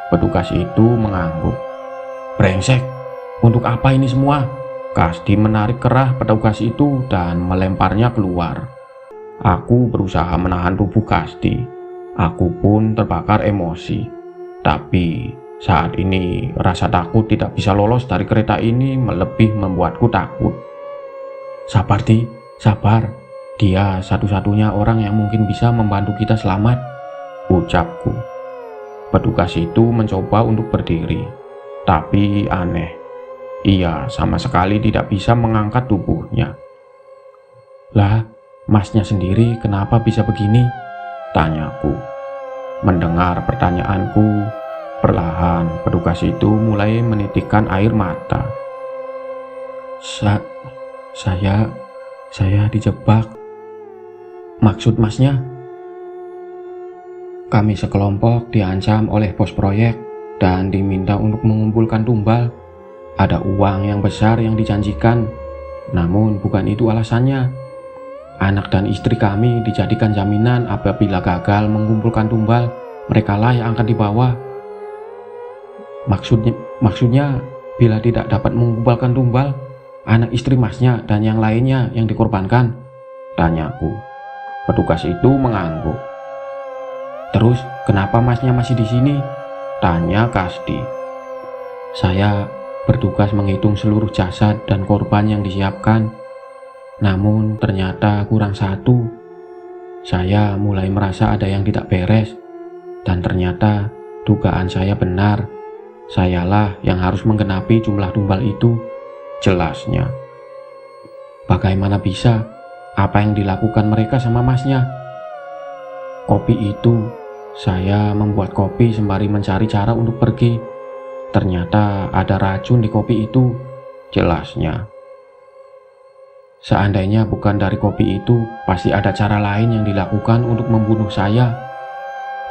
Petugas itu mengangguk. Brengsek, untuk apa ini semua? Kasdi menarik kerah petugas itu dan melemparnya keluar. Aku berusaha menahan tubuh Kasdi. Aku pun terbakar emosi. Tapi saat ini rasa takut tidak bisa lolos dari kereta ini lebih membuatku takut. Sabar. Dia satu-satunya orang yang mungkin bisa membantu kita selamat, ucapku. Petugas itu mencoba untuk berdiri, tapi aneh. Ia sama sekali tidak bisa mengangkat tubuhnya. Lah, masnya sendiri kenapa bisa begini? Tanyaku. Mendengar pertanyaanku, perlahan petugas itu mulai menitikkan air mata. Saya dijebak. Maksud masnya? Kami sekelompok diancam oleh bos proyek dan diminta untuk mengumpulkan tumbal. Ada uang yang besar yang dijanjikan, namun bukan itu alasannya. Anak dan istri kami dijadikan jaminan apabila gagal mengumpulkan tumbal, merekalah yang akan dibawa. Maksudnya bila tidak dapat mengumpulkan tumbal, anak istri masnya dan yang lainnya yang dikorbankan? Tanyaku. Petugas itu mengangguk. Terus kenapa masnya masih di sini? Tanya Kasdi. Saya bertugas menghitung seluruh jasad dan korban yang disiapkan. Namun ternyata kurang satu. Saya mulai merasa ada yang tidak beres. Dan ternyata dugaan saya benar. Sayalah yang harus menggenapi jumlah tumbal itu, jelasnya. Bagaimana bisa? Apa yang dilakukan mereka sama masnya? Kopi itu, saya membuat kopi sembari mencari cara untuk pergi. Ternyata ada racun di kopi itu, jelasnya. Seandainya bukan dari kopi itu, pasti ada cara lain yang dilakukan untuk membunuh saya.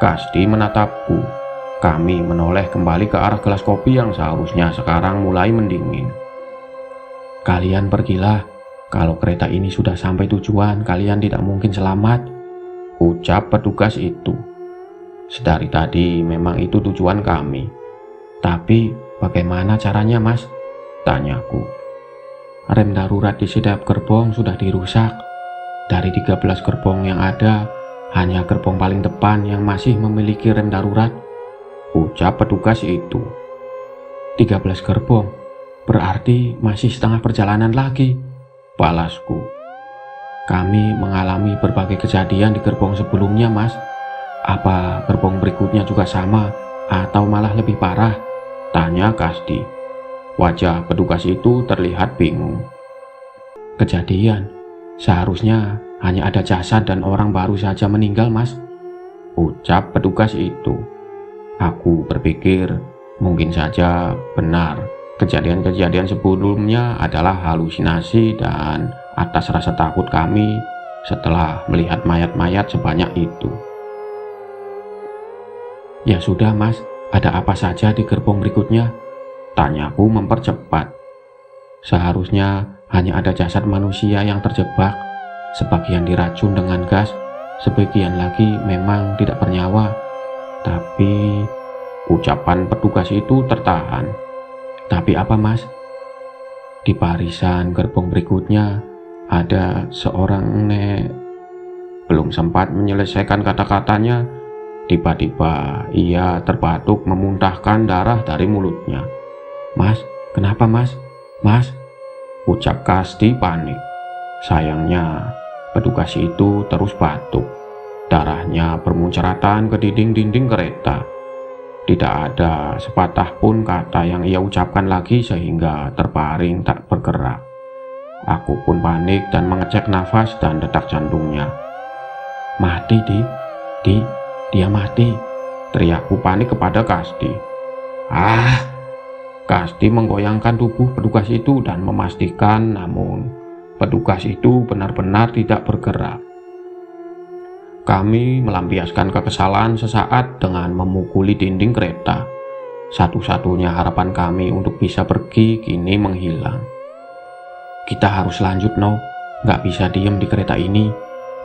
Kasdi menatapku. Kami menoleh kembali ke arah gelas kopi yang seharusnya sekarang mulai mendingin. Kalian pergilah. Kalau kereta ini sudah sampai tujuan, kalian tidak mungkin selamat, ucap petugas itu. Sedari tadi memang itu tujuan kami. Tapi bagaimana caranya, Mas? Tanyaku. Rem darurat di setiap gerbong sudah dirusak. Dari 13 gerbong yang ada, hanya gerbong paling depan yang masih memiliki rem darurat, ucap petugas itu. 13 gerbong? Berarti masih setengah perjalanan lagi, balasku. Kami mengalami berbagai kejadian di gerbong sebelumnya, Mas. Apa gerbong berikutnya juga sama atau malah lebih parah? Tanya Kasdi. Wajah petugas itu terlihat bingung. Kejadian? Seharusnya hanya ada jasad dan orang baru saja meninggal, Mas, ucap petugas itu. Aku berpikir mungkin saja benar. Kejadian-kejadian sebelumnya adalah halusinasi dan atas rasa takut kami setelah melihat mayat-mayat sebanyak itu. Ya sudah, Mas, ada apa saja di gerbong berikutnya? Tanyaku mempercepat. Seharusnya hanya ada jasad manusia yang terjebak, sebagian diracun dengan gas, sebagian lagi memang tidak bernyawa. Tapi ucapan petugas itu tertahan. Tapi apa, Mas? Di barisan gerbong berikutnya ada seorang Belum sempat menyelesaikan kata-katanya, tiba-tiba ia terbatuk memuntahkan darah dari mulutnya. Mas, kenapa, Mas? Mas, ucap Kasdi panik. Sayangnya, petugas itu terus batuk. Darahnya bermunceratan ke dinding-dinding kereta. Tidak ada sepatah pun kata yang ia ucapkan lagi sehingga terbaring tak bergerak. Aku pun panik dan mengecek nafas dan detak jantungnya. Mati, dia mati, teriakku panik kepada Kasdi. Kasdi menggoyangkan tubuh petugas itu dan memastikan, namun petugas itu benar-benar tidak bergerak. Kami melampiaskan kekesalan sesaat dengan memukuli dinding kereta. Satu-satunya harapan kami untuk bisa pergi kini menghilang. Kita harus lanjut, No. Nggak bisa diem di kereta ini,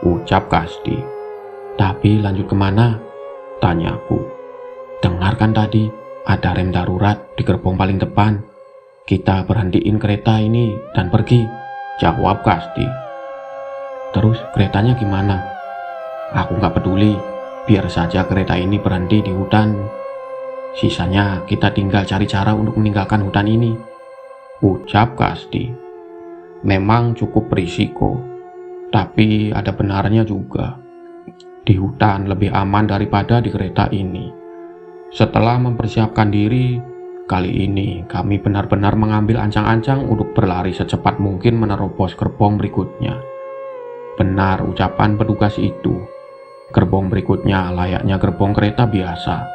ucap Kasdi. Tapi lanjut kemana? Tanyaku. Dengarkan tadi, ada rem darurat di gerbong paling depan. Kita berhentiin kereta ini dan pergi, jawab Kasdi. Terus keretanya gimana? Aku nggak peduli, biar saja kereta ini berhenti di hutan. Sisanya kita tinggal cari cara untuk meninggalkan hutan ini, ucap Kasdi. Memang cukup berisiko, tapi ada benarnya juga. Di hutan lebih aman daripada di kereta ini. Setelah mempersiapkan diri, kali ini kami benar-benar mengambil ancang-ancang untuk berlari secepat mungkin menerobos gerbong berikutnya. Benar ucapan petugas itu. Gerbong berikutnya layaknya gerbong kereta biasa.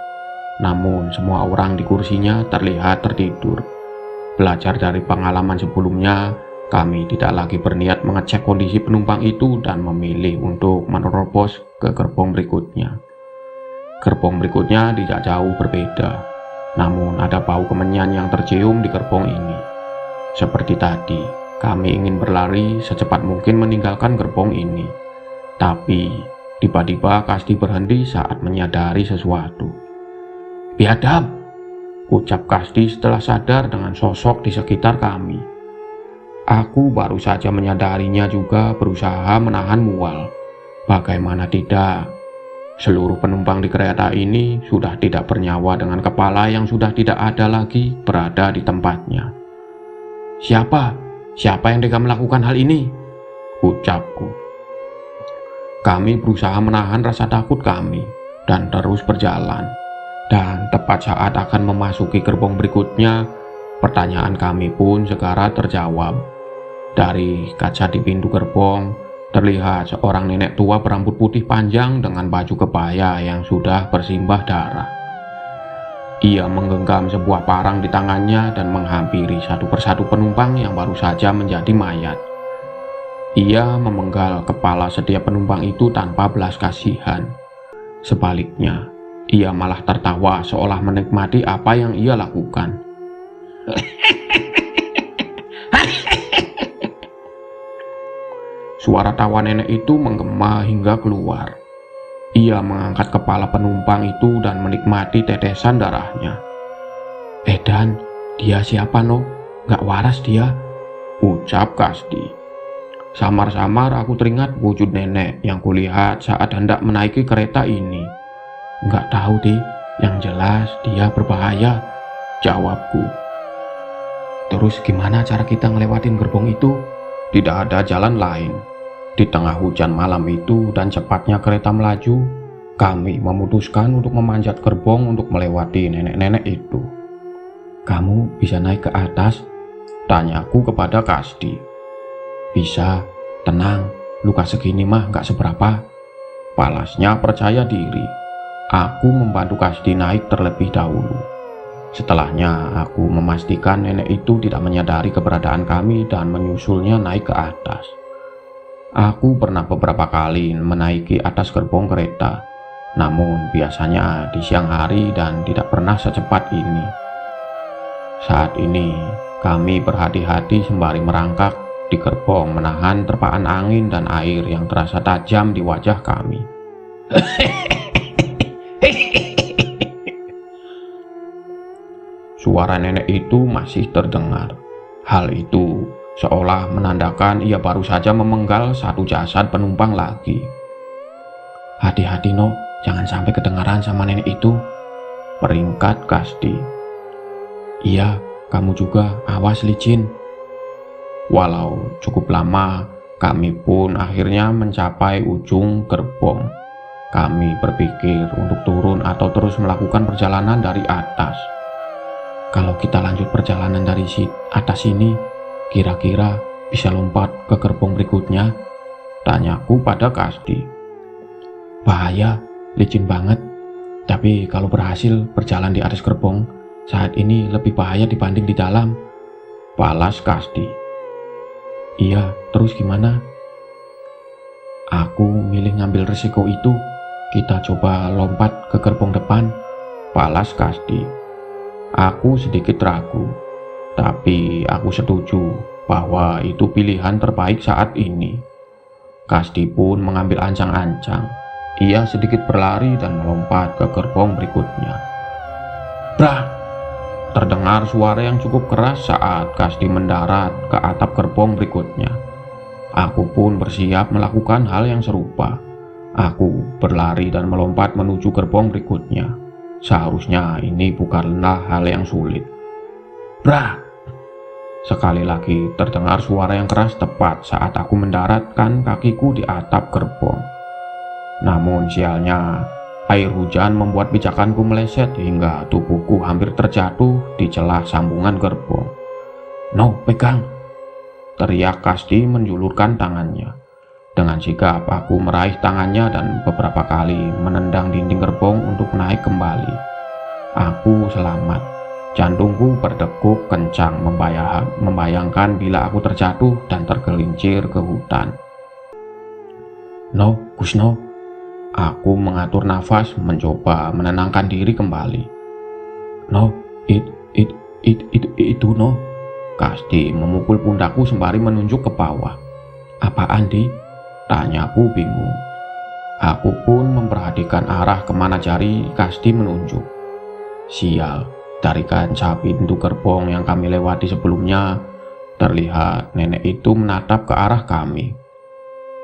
Namun semua orang di kursinya terlihat tertidur. Belajar dari pengalaman sebelumnya, kami tidak lagi berniat mengecek kondisi penumpang itu dan memilih untuk menerobos ke gerbong berikutnya. Gerbong berikutnya tidak jauh berbeda, namun ada bau kemenyan yang tercium di gerbong ini. Seperti tadi, kami ingin berlari secepat mungkin meninggalkan gerbong ini. Tapi, tiba-tiba Kasdi berhenti saat menyadari sesuatu. Biadab, ucap Kasdi setelah sadar dengan sosok di sekitar kami. Aku baru saja menyadarinya juga berusaha menahan mual. Bagaimana tidak? Seluruh penumpang di kereta ini sudah tidak bernyawa dengan kepala yang sudah tidak ada lagi berada di tempatnya. Siapa yang tega melakukan hal ini? Ucapku. Kami berusaha menahan rasa takut kami dan terus berjalan. Dan tepat saat akan memasuki gerbong berikutnya, pertanyaan kami pun segera terjawab. Dari kaca di pintu gerbong, terlihat seorang nenek tua berambut putih panjang dengan baju kebaya yang sudah bersimbah darah. Ia menggenggam sebuah parang di tangannya dan menghampiri satu persatu penumpang yang baru saja menjadi mayat. Ia memenggal kepala setiap penumpang itu tanpa belas kasihan. Sebaliknya, ia malah tertawa seolah menikmati apa yang ia lakukan. Suara tawa nenek itu menggema hingga keluar. Ia mengangkat kepala penumpang itu dan menikmati tetesan darahnya. "Dan, dia siapa no? Gak waras dia," ucap Kasdi. Samar-samar aku teringat wujud nenek yang kulihat saat hendak menaiki kereta ini. "Gak tahu deh, yang jelas dia berbahaya," jawabku. "Terus gimana cara kita ngelewatin gerbong itu?" Tidak ada jalan lain. Di tengah hujan malam itu dan cepatnya kereta melaju, kami memutuskan untuk memanjat gerbong untuk melewati nenek-nenek itu. "Kamu bisa naik ke atas?" tanyaku kepada Kasdi. "Bisa, tenang, luka segini mah gak seberapa," palasnya percaya diri. Aku membantu Kasdi naik terlebih dahulu. Setelahnya aku memastikan nenek itu tidak menyadari keberadaan kami dan menyusulnya naik ke atas. Aku pernah beberapa kali menaiki atas gerbong kereta, namun biasanya di siang hari dan tidak pernah secepat ini. Saat ini kami berhati-hati sembari merangkak di gerbong menahan terpaan angin dan air yang terasa tajam di wajah kami. Suara nenek itu masih terdengar. Hal itu seolah menandakan ia baru saja memenggal satu jasad penumpang lagi. "Hati-hati no, jangan sampai kedengaran sama nenek itu," peringkat Kasdi. "Iya, kamu juga awas licin." Walau cukup lama, kami pun akhirnya mencapai ujung gerbong. Kami berpikir untuk turun atau terus melakukan perjalanan dari atas. "Kalau kita lanjut perjalanan dari atas ini, kira-kira bisa lompat ke gerbong berikutnya?" tanyaku pada Kasdi. "Bahaya, licin banget. Tapi kalau berhasil berjalan di atas gerbong, saat ini lebih bahaya dibanding di dalam," balas Kasdi. "Iya, terus gimana?" "Aku milih ngambil resiko itu. Kita coba lompat ke gerbong depan," balas Kasdi. Aku sedikit ragu, tapi aku setuju bahwa itu pilihan terbaik saat ini. Kasdi pun mengambil ancang-ancang. Ia sedikit berlari dan melompat ke gerbong berikutnya. Brak! Terdengar suara yang cukup keras saat Kasdi mendarat ke atap gerbong berikutnya. Aku pun bersiap melakukan hal yang serupa. Aku berlari dan melompat menuju gerbong berikutnya. Seharusnya ini bukanlah hal yang sulit. Brak! Sekali lagi terdengar suara yang keras tepat saat aku mendaratkan kakiku di atap gerbong. Namun sialnya, air hujan membuat pijakanku meleset hingga tubuhku hampir terjatuh di celah sambungan gerbong. "No, pegang!" teriak Kasdi menjulurkan tangannya. Dengan sigap aku meraih tangannya dan beberapa kali menendang dinding gerbong untuk naik kembali. Aku selamat. Jantungku berdegup kencang membayangkan bila aku terjatuh dan tergelincir ke hutan. "No, Kusno." Aku mengatur nafas mencoba menenangkan diri kembali. "No, itu no." Kasdi memukul pundakku sembari menunjuk ke bawah. "Apaan, Di?" tanyaku bingung. Aku pun memperhatikan arah kemana jari Kasdi menunjuk. Sial, dari kaca pintu gerbong yang kami lewati sebelumnya, terlihat nenek itu menatap ke arah kami.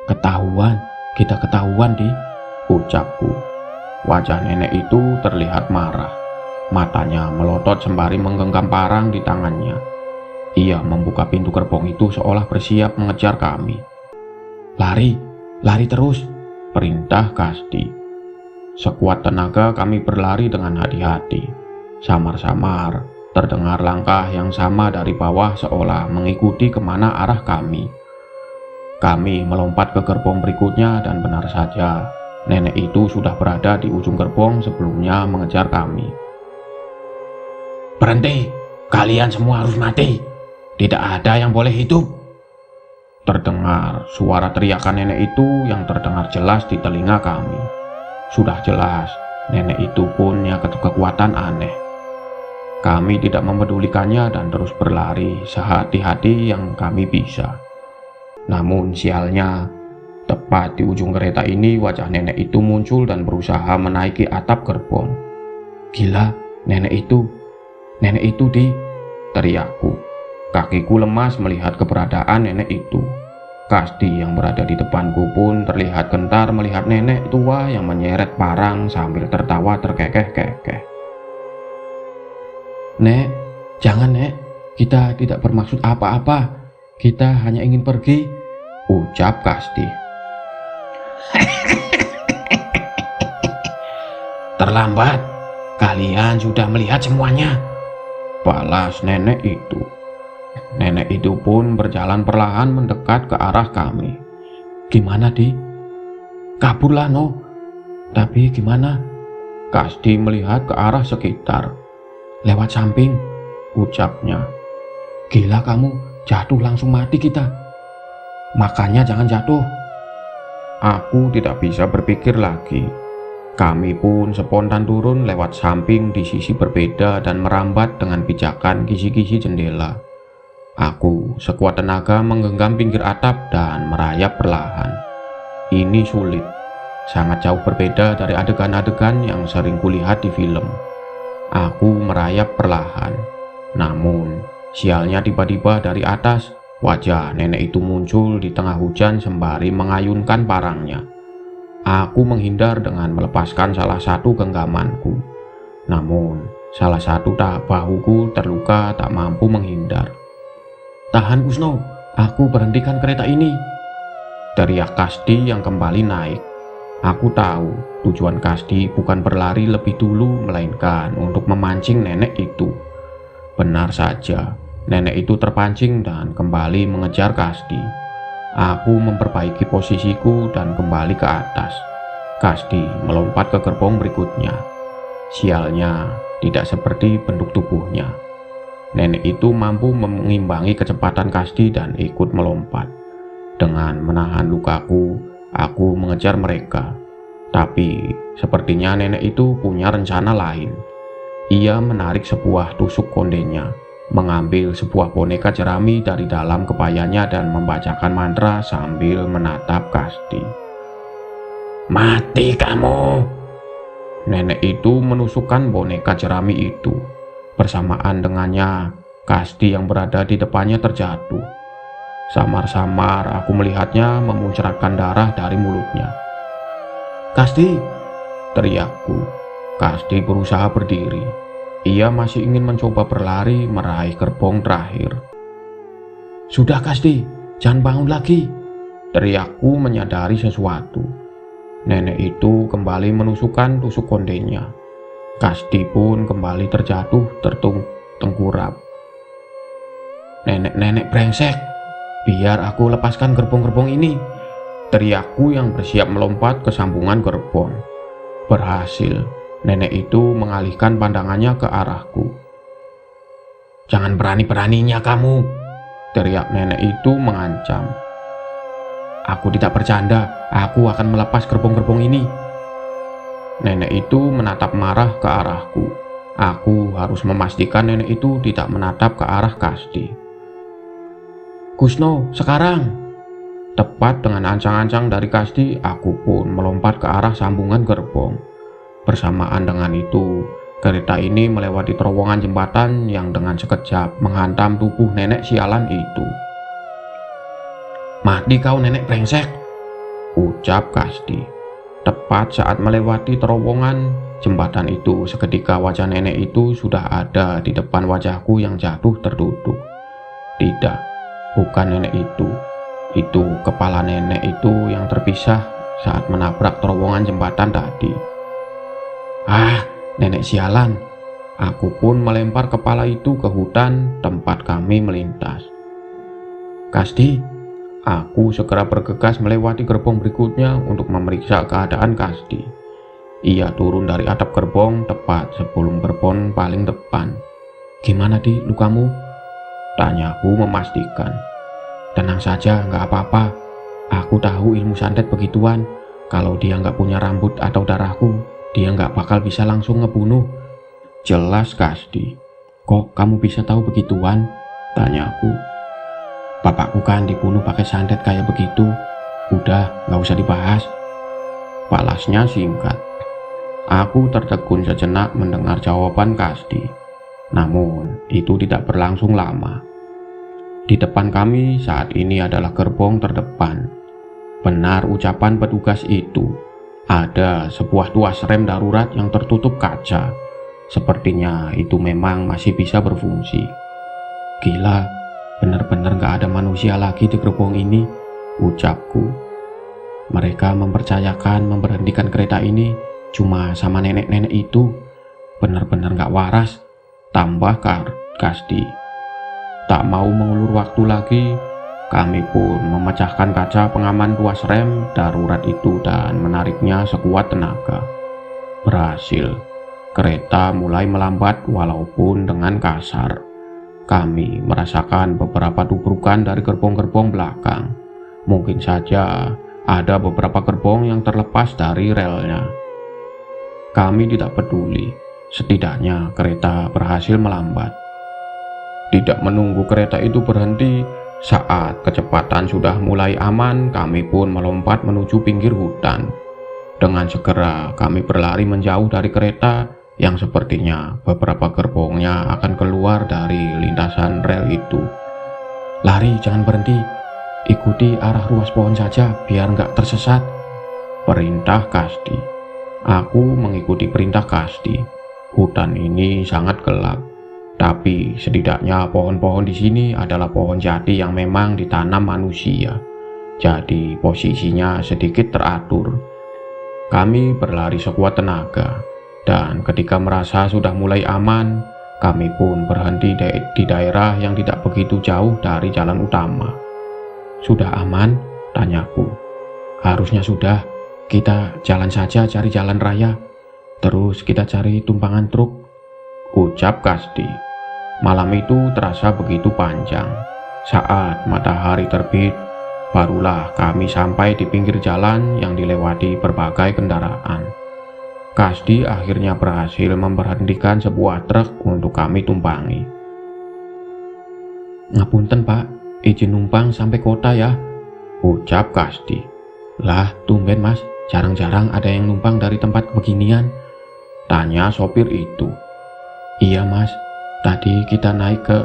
"Ketahuan, kita ketahuan, Di," ucapku. Wajah nenek itu terlihat marah. Matanya melotot sembari menggenggam parang di tangannya. Ia membuka pintu gerbong itu seolah bersiap mengejar kami. "Lari, lari terus," perintah Kasdi. Sekuat tenaga kami berlari dengan hati-hati. Samar-samar terdengar langkah yang sama dari bawah seolah mengikuti kemana arah kami. Kami melompat ke gerbong berikutnya dan benar saja, nenek itu sudah berada di ujung gerbong sebelumnya mengejar kami. "Berhenti! Kalian semua harus mati! Tidak ada yang boleh hidup!" Terdengar suara teriakan nenek itu yang terdengar jelas di telinga kami. Sudah jelas, nenek itu punya kekuatan aneh. Kami tidak mempedulikannya dan terus berlari sehati-hati yang kami bisa. Namun sialnya, tepat di ujung kereta ini wajah nenek itu muncul dan berusaha menaiki atap gerbong. Gila, nenek itu di, teriakku. Kakiku lemas melihat keberadaan nenek itu. Kasdi yang berada di depanku pun terlihat gentar melihat nenek tua yang menyeret parang sambil tertawa terkekeh-kekeh. Nek, jangan nek, kita tidak bermaksud apa-apa. Kita hanya ingin pergi, ucap Kasdi. Terlambat, kalian sudah melihat semuanya, balas nenek itu. Nenek itu pun berjalan perlahan mendekat ke arah kami. Gimana di? Kaburlah no. Tapi gimana? Kasdi melihat ke arah sekitar. Lewat samping, ucapnya. Gila kamu, jatuh langsung mati kita. Makanya jangan jatuh. Aku tidak bisa berpikir lagi. Kami pun spontan turun lewat samping di sisi berbeda dan merambat dengan pijakan kisi-kisi jendela. Aku sekuat tenaga menggenggam pinggir atap dan merayap perlahan. Ini sulit, sangat jauh berbeda dari adegan-adegan yang sering kulihat di film. Aku merayap perlahan, namun sialnya tiba-tiba dari atas, wajah nenek itu muncul di tengah hujan sembari mengayunkan parangnya. Aku menghindar dengan melepaskan salah satu genggamanku. Namun, salah satu bahuku terluka tak mampu menghindar. Tahan Kusno, aku berhentikan kereta ini, teriak Kasdi yang kembali naik. Aku tahu tujuan Kasdi bukan berlari lebih dulu, melainkan untuk memancing nenek itu. Benar saja, nenek itu terpancing dan kembali mengejar Kasdi. Aku memperbaiki posisiku dan kembali ke atas. Kasdi melompat ke gerbong berikutnya. Sialnya, tidak seperti bentuk tubuhnya. Nenek itu mampu mengimbangi kecepatan Kasdi dan ikut melompat. Dengan menahan lukaku, aku mengejar mereka. Tapi sepertinya nenek itu punya rencana lain. Ia menarik sebuah tusuk kondenya, mengambil sebuah boneka jerami dari dalam kebayanya dan membacakan mantra sambil menatap Kasdi. Mati kamu! Nenek itu menusukkan boneka jerami itu. Bersamaan dengannya, Kasdi yang berada di depannya terjatuh. Samar-samar aku melihatnya memuncratkan darah dari mulutnya. Kasdi! Teriakku. Kasdi berusaha berdiri. Ia masih ingin mencoba berlari meraih gerbong terakhir. Sudah Kasdi, jangan bangun lagi, teriakku menyadari sesuatu. Nenek itu kembali menusukkan tusuk kondenya. Kasdi pun kembali terjatuh tertengkurap. Nenek brengsek, biar aku lepaskan gerbong-gerbong ini, teriakku yang bersiap melompat ke sambungan gerbong. Berhasil, nenek itu mengalihkan pandangannya ke arahku. Jangan berani-beraninya kamu, teriak nenek itu mengancam. Aku tidak bercanda, aku akan melepas gerbong-gerbong ini. Nenek itu menatap marah ke arahku. Aku harus memastikan nenek itu tidak menatap ke arah Kasdi. Kusno, sekarang! Tepat dengan ancang-ancang dari Kasdi, aku pun melompat ke arah sambungan gerbong. Bersamaan dengan itu, kereta ini melewati terowongan jembatan yang dengan sekejap menghantam tubuh nenek sialan itu. Mati kau nenek brengsek, ucap Kasdi. Tepat saat melewati terowongan jembatan itu, seketika wajah nenek itu sudah ada di depan wajahku yang jatuh terduduk. Tidak, bukan nenek itu. Itu kepala nenek itu yang terpisah saat menabrak terowongan jembatan tadi. Ah, nenek sialan. Aku pun melempar kepala itu ke hutan tempat kami melintas. Kasdi, aku segera bergegas melewati gerbong berikutnya untuk memeriksa keadaan Kasdi. Ia turun dari atap gerbong tepat sebelum gerbong paling depan. Gimana di lukamu? Tanyaku memastikan. tenang saja, nggak apa-apa. Aku tahu ilmu santet begituan. Kalau dia nggak punya rambut atau darahku, dia nggak bakal bisa langsung ngebunuh. Jelas, Kasdi. Kok kamu bisa tahu begituan? Tanyaku. Bapakku kan dibunuh pakai santet kayak begitu. Udah, nggak usah dibahas. Balasnya singkat. Aku tertegun sejenak mendengar jawaban Kasdi. Namun, itu tidak berlangsung lama. Di depan kami saat ini adalah gerbong terdepan. Benar ucapan petugas itu. Ada sebuah tuas rem darurat yang tertutup kaca. Sepertinya itu memang masih bisa berfungsi. Gila, benar-benar gak ada manusia lagi di gerbong ini, ucapku. Mereka mempercayakan memberhentikan kereta ini cuma sama nenek-nenek itu. Benar-benar gak waras, tambah Kasdi. Tak mau mengulur waktu lagi, kami pun memecahkan kaca pengaman tuas rem darurat itu dan menariknya sekuat tenaga. Berhasil. Kereta mulai melambat walaupun dengan kasar. Kami merasakan beberapa tubrukan dari gerbong-gerbong belakang. Mungkin saja ada beberapa gerbong yang terlepas dari relnya. Kami tidak peduli. Setidaknya kereta berhasil melambat. Tidak menunggu kereta itu berhenti, saat kecepatan sudah mulai aman, kami pun melompat menuju pinggir hutan. Dengan segera kami berlari menjauh dari kereta yang sepertinya beberapa gerbongnya akan keluar dari lintasan rel itu. Lari, jangan berhenti. Ikuti arah ruas pohon saja biar nggak tersesat, perintah Kasdi. Aku mengikuti perintah Kasdi. Hutan ini sangat gelap. Tapi setidaknya pohon-pohon di sini adalah pohon jati yang memang ditanam manusia. Jadi posisinya sedikit teratur. Kami berlari sekuat tenaga. Dan ketika merasa sudah mulai aman, kami pun berhenti di daerah yang tidak begitu jauh dari jalan utama. Sudah aman? Tanyaku. Harusnya sudah. Kita jalan saja cari jalan raya. Terus kita cari tumpangan truk, ucap Kasdi. Malam itu terasa begitu panjang. Saat matahari terbit, barulah kami sampai di pinggir jalan yang dilewati berbagai kendaraan. Kasdi akhirnya berhasil memberhentikan sebuah truk untuk kami tumpangi. Ngapunten Pak, izin numpang sampai kota ya, ucap Kasdi. Lah tumben Mas, jarang-jarang ada yang numpang dari tempat beginian, tanya sopir itu. Iya Mas, tadi kita naik ke...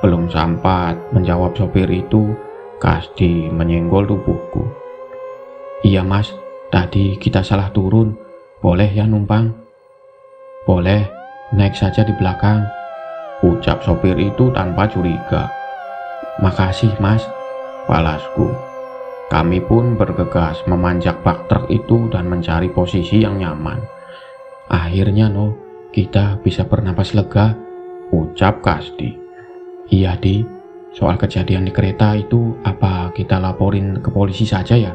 Belum sempat menjawab sopir itu, Kasdi menyenggol tubuhku. Iya Mas, tadi kita salah turun. Boleh ya numpang? Boleh, naik saja di belakang, ucap sopir itu tanpa curiga. Makasih Mas, balasku. Kami pun bergegas memanjak bak truk itu dan mencari posisi yang nyaman. Akhirnya kita bisa bernapas lega, ucap Kasdi. Iya Di, soal kejadian di kereta itu apa kita laporin ke polisi saja ya?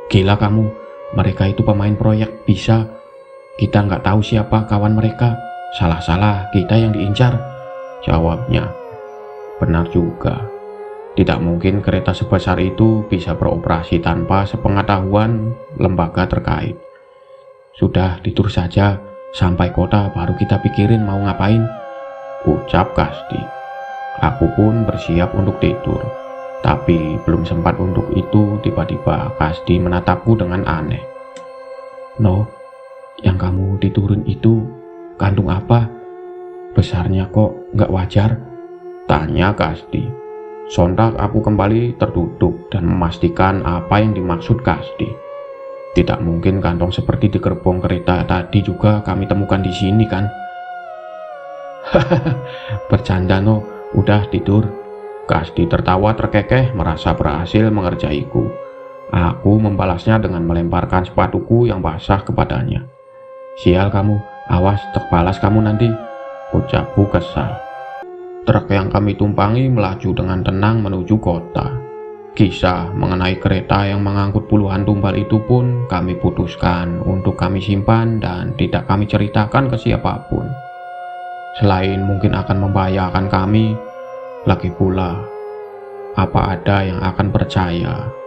Gila kamu, mereka itu pemain proyek bisa. Kita nggak tahu siapa kawan mereka. Salah-salah kita yang diincar, jawabnya. Benar juga. Tidak mungkin kereta sebesar itu bisa beroperasi tanpa sepengetahuan lembaga terkait. Sudah tidur saja, sampai kota baru kita pikirin mau ngapain, ucap Kasdi. Aku pun bersiap untuk tidur. Tapi belum sempat untuk itu, tiba-tiba Kasdi menatapku dengan aneh. Yang kamu tidurin itu kandung apa? Besarnya kok nggak wajar? Tanya Kasdi. Sontak aku kembali terduduk dan memastikan apa yang dimaksud Kasdi. Tidak mungkin kantong seperti di gerbong kereta tadi juga kami temukan di sini kan? Hahaha, bercanda udah tidur. Kasdi tertawa terkekeh merasa berhasil mengerjaiku. Aku membalasnya dengan melemparkan sepatuku yang basah kepadanya. Sial kamu, awas terbalas kamu nanti, ucapku kesal. Truk yang kami tumpangi melaju dengan tenang menuju kota. Kisah mengenai kereta yang mengangkut puluhan tumpal itu pun kami putuskan untuk kami simpan dan tidak kami ceritakan ke siapapun. Selain mungkin akan membahayakan kami, lagi pula Apa ada yang akan percaya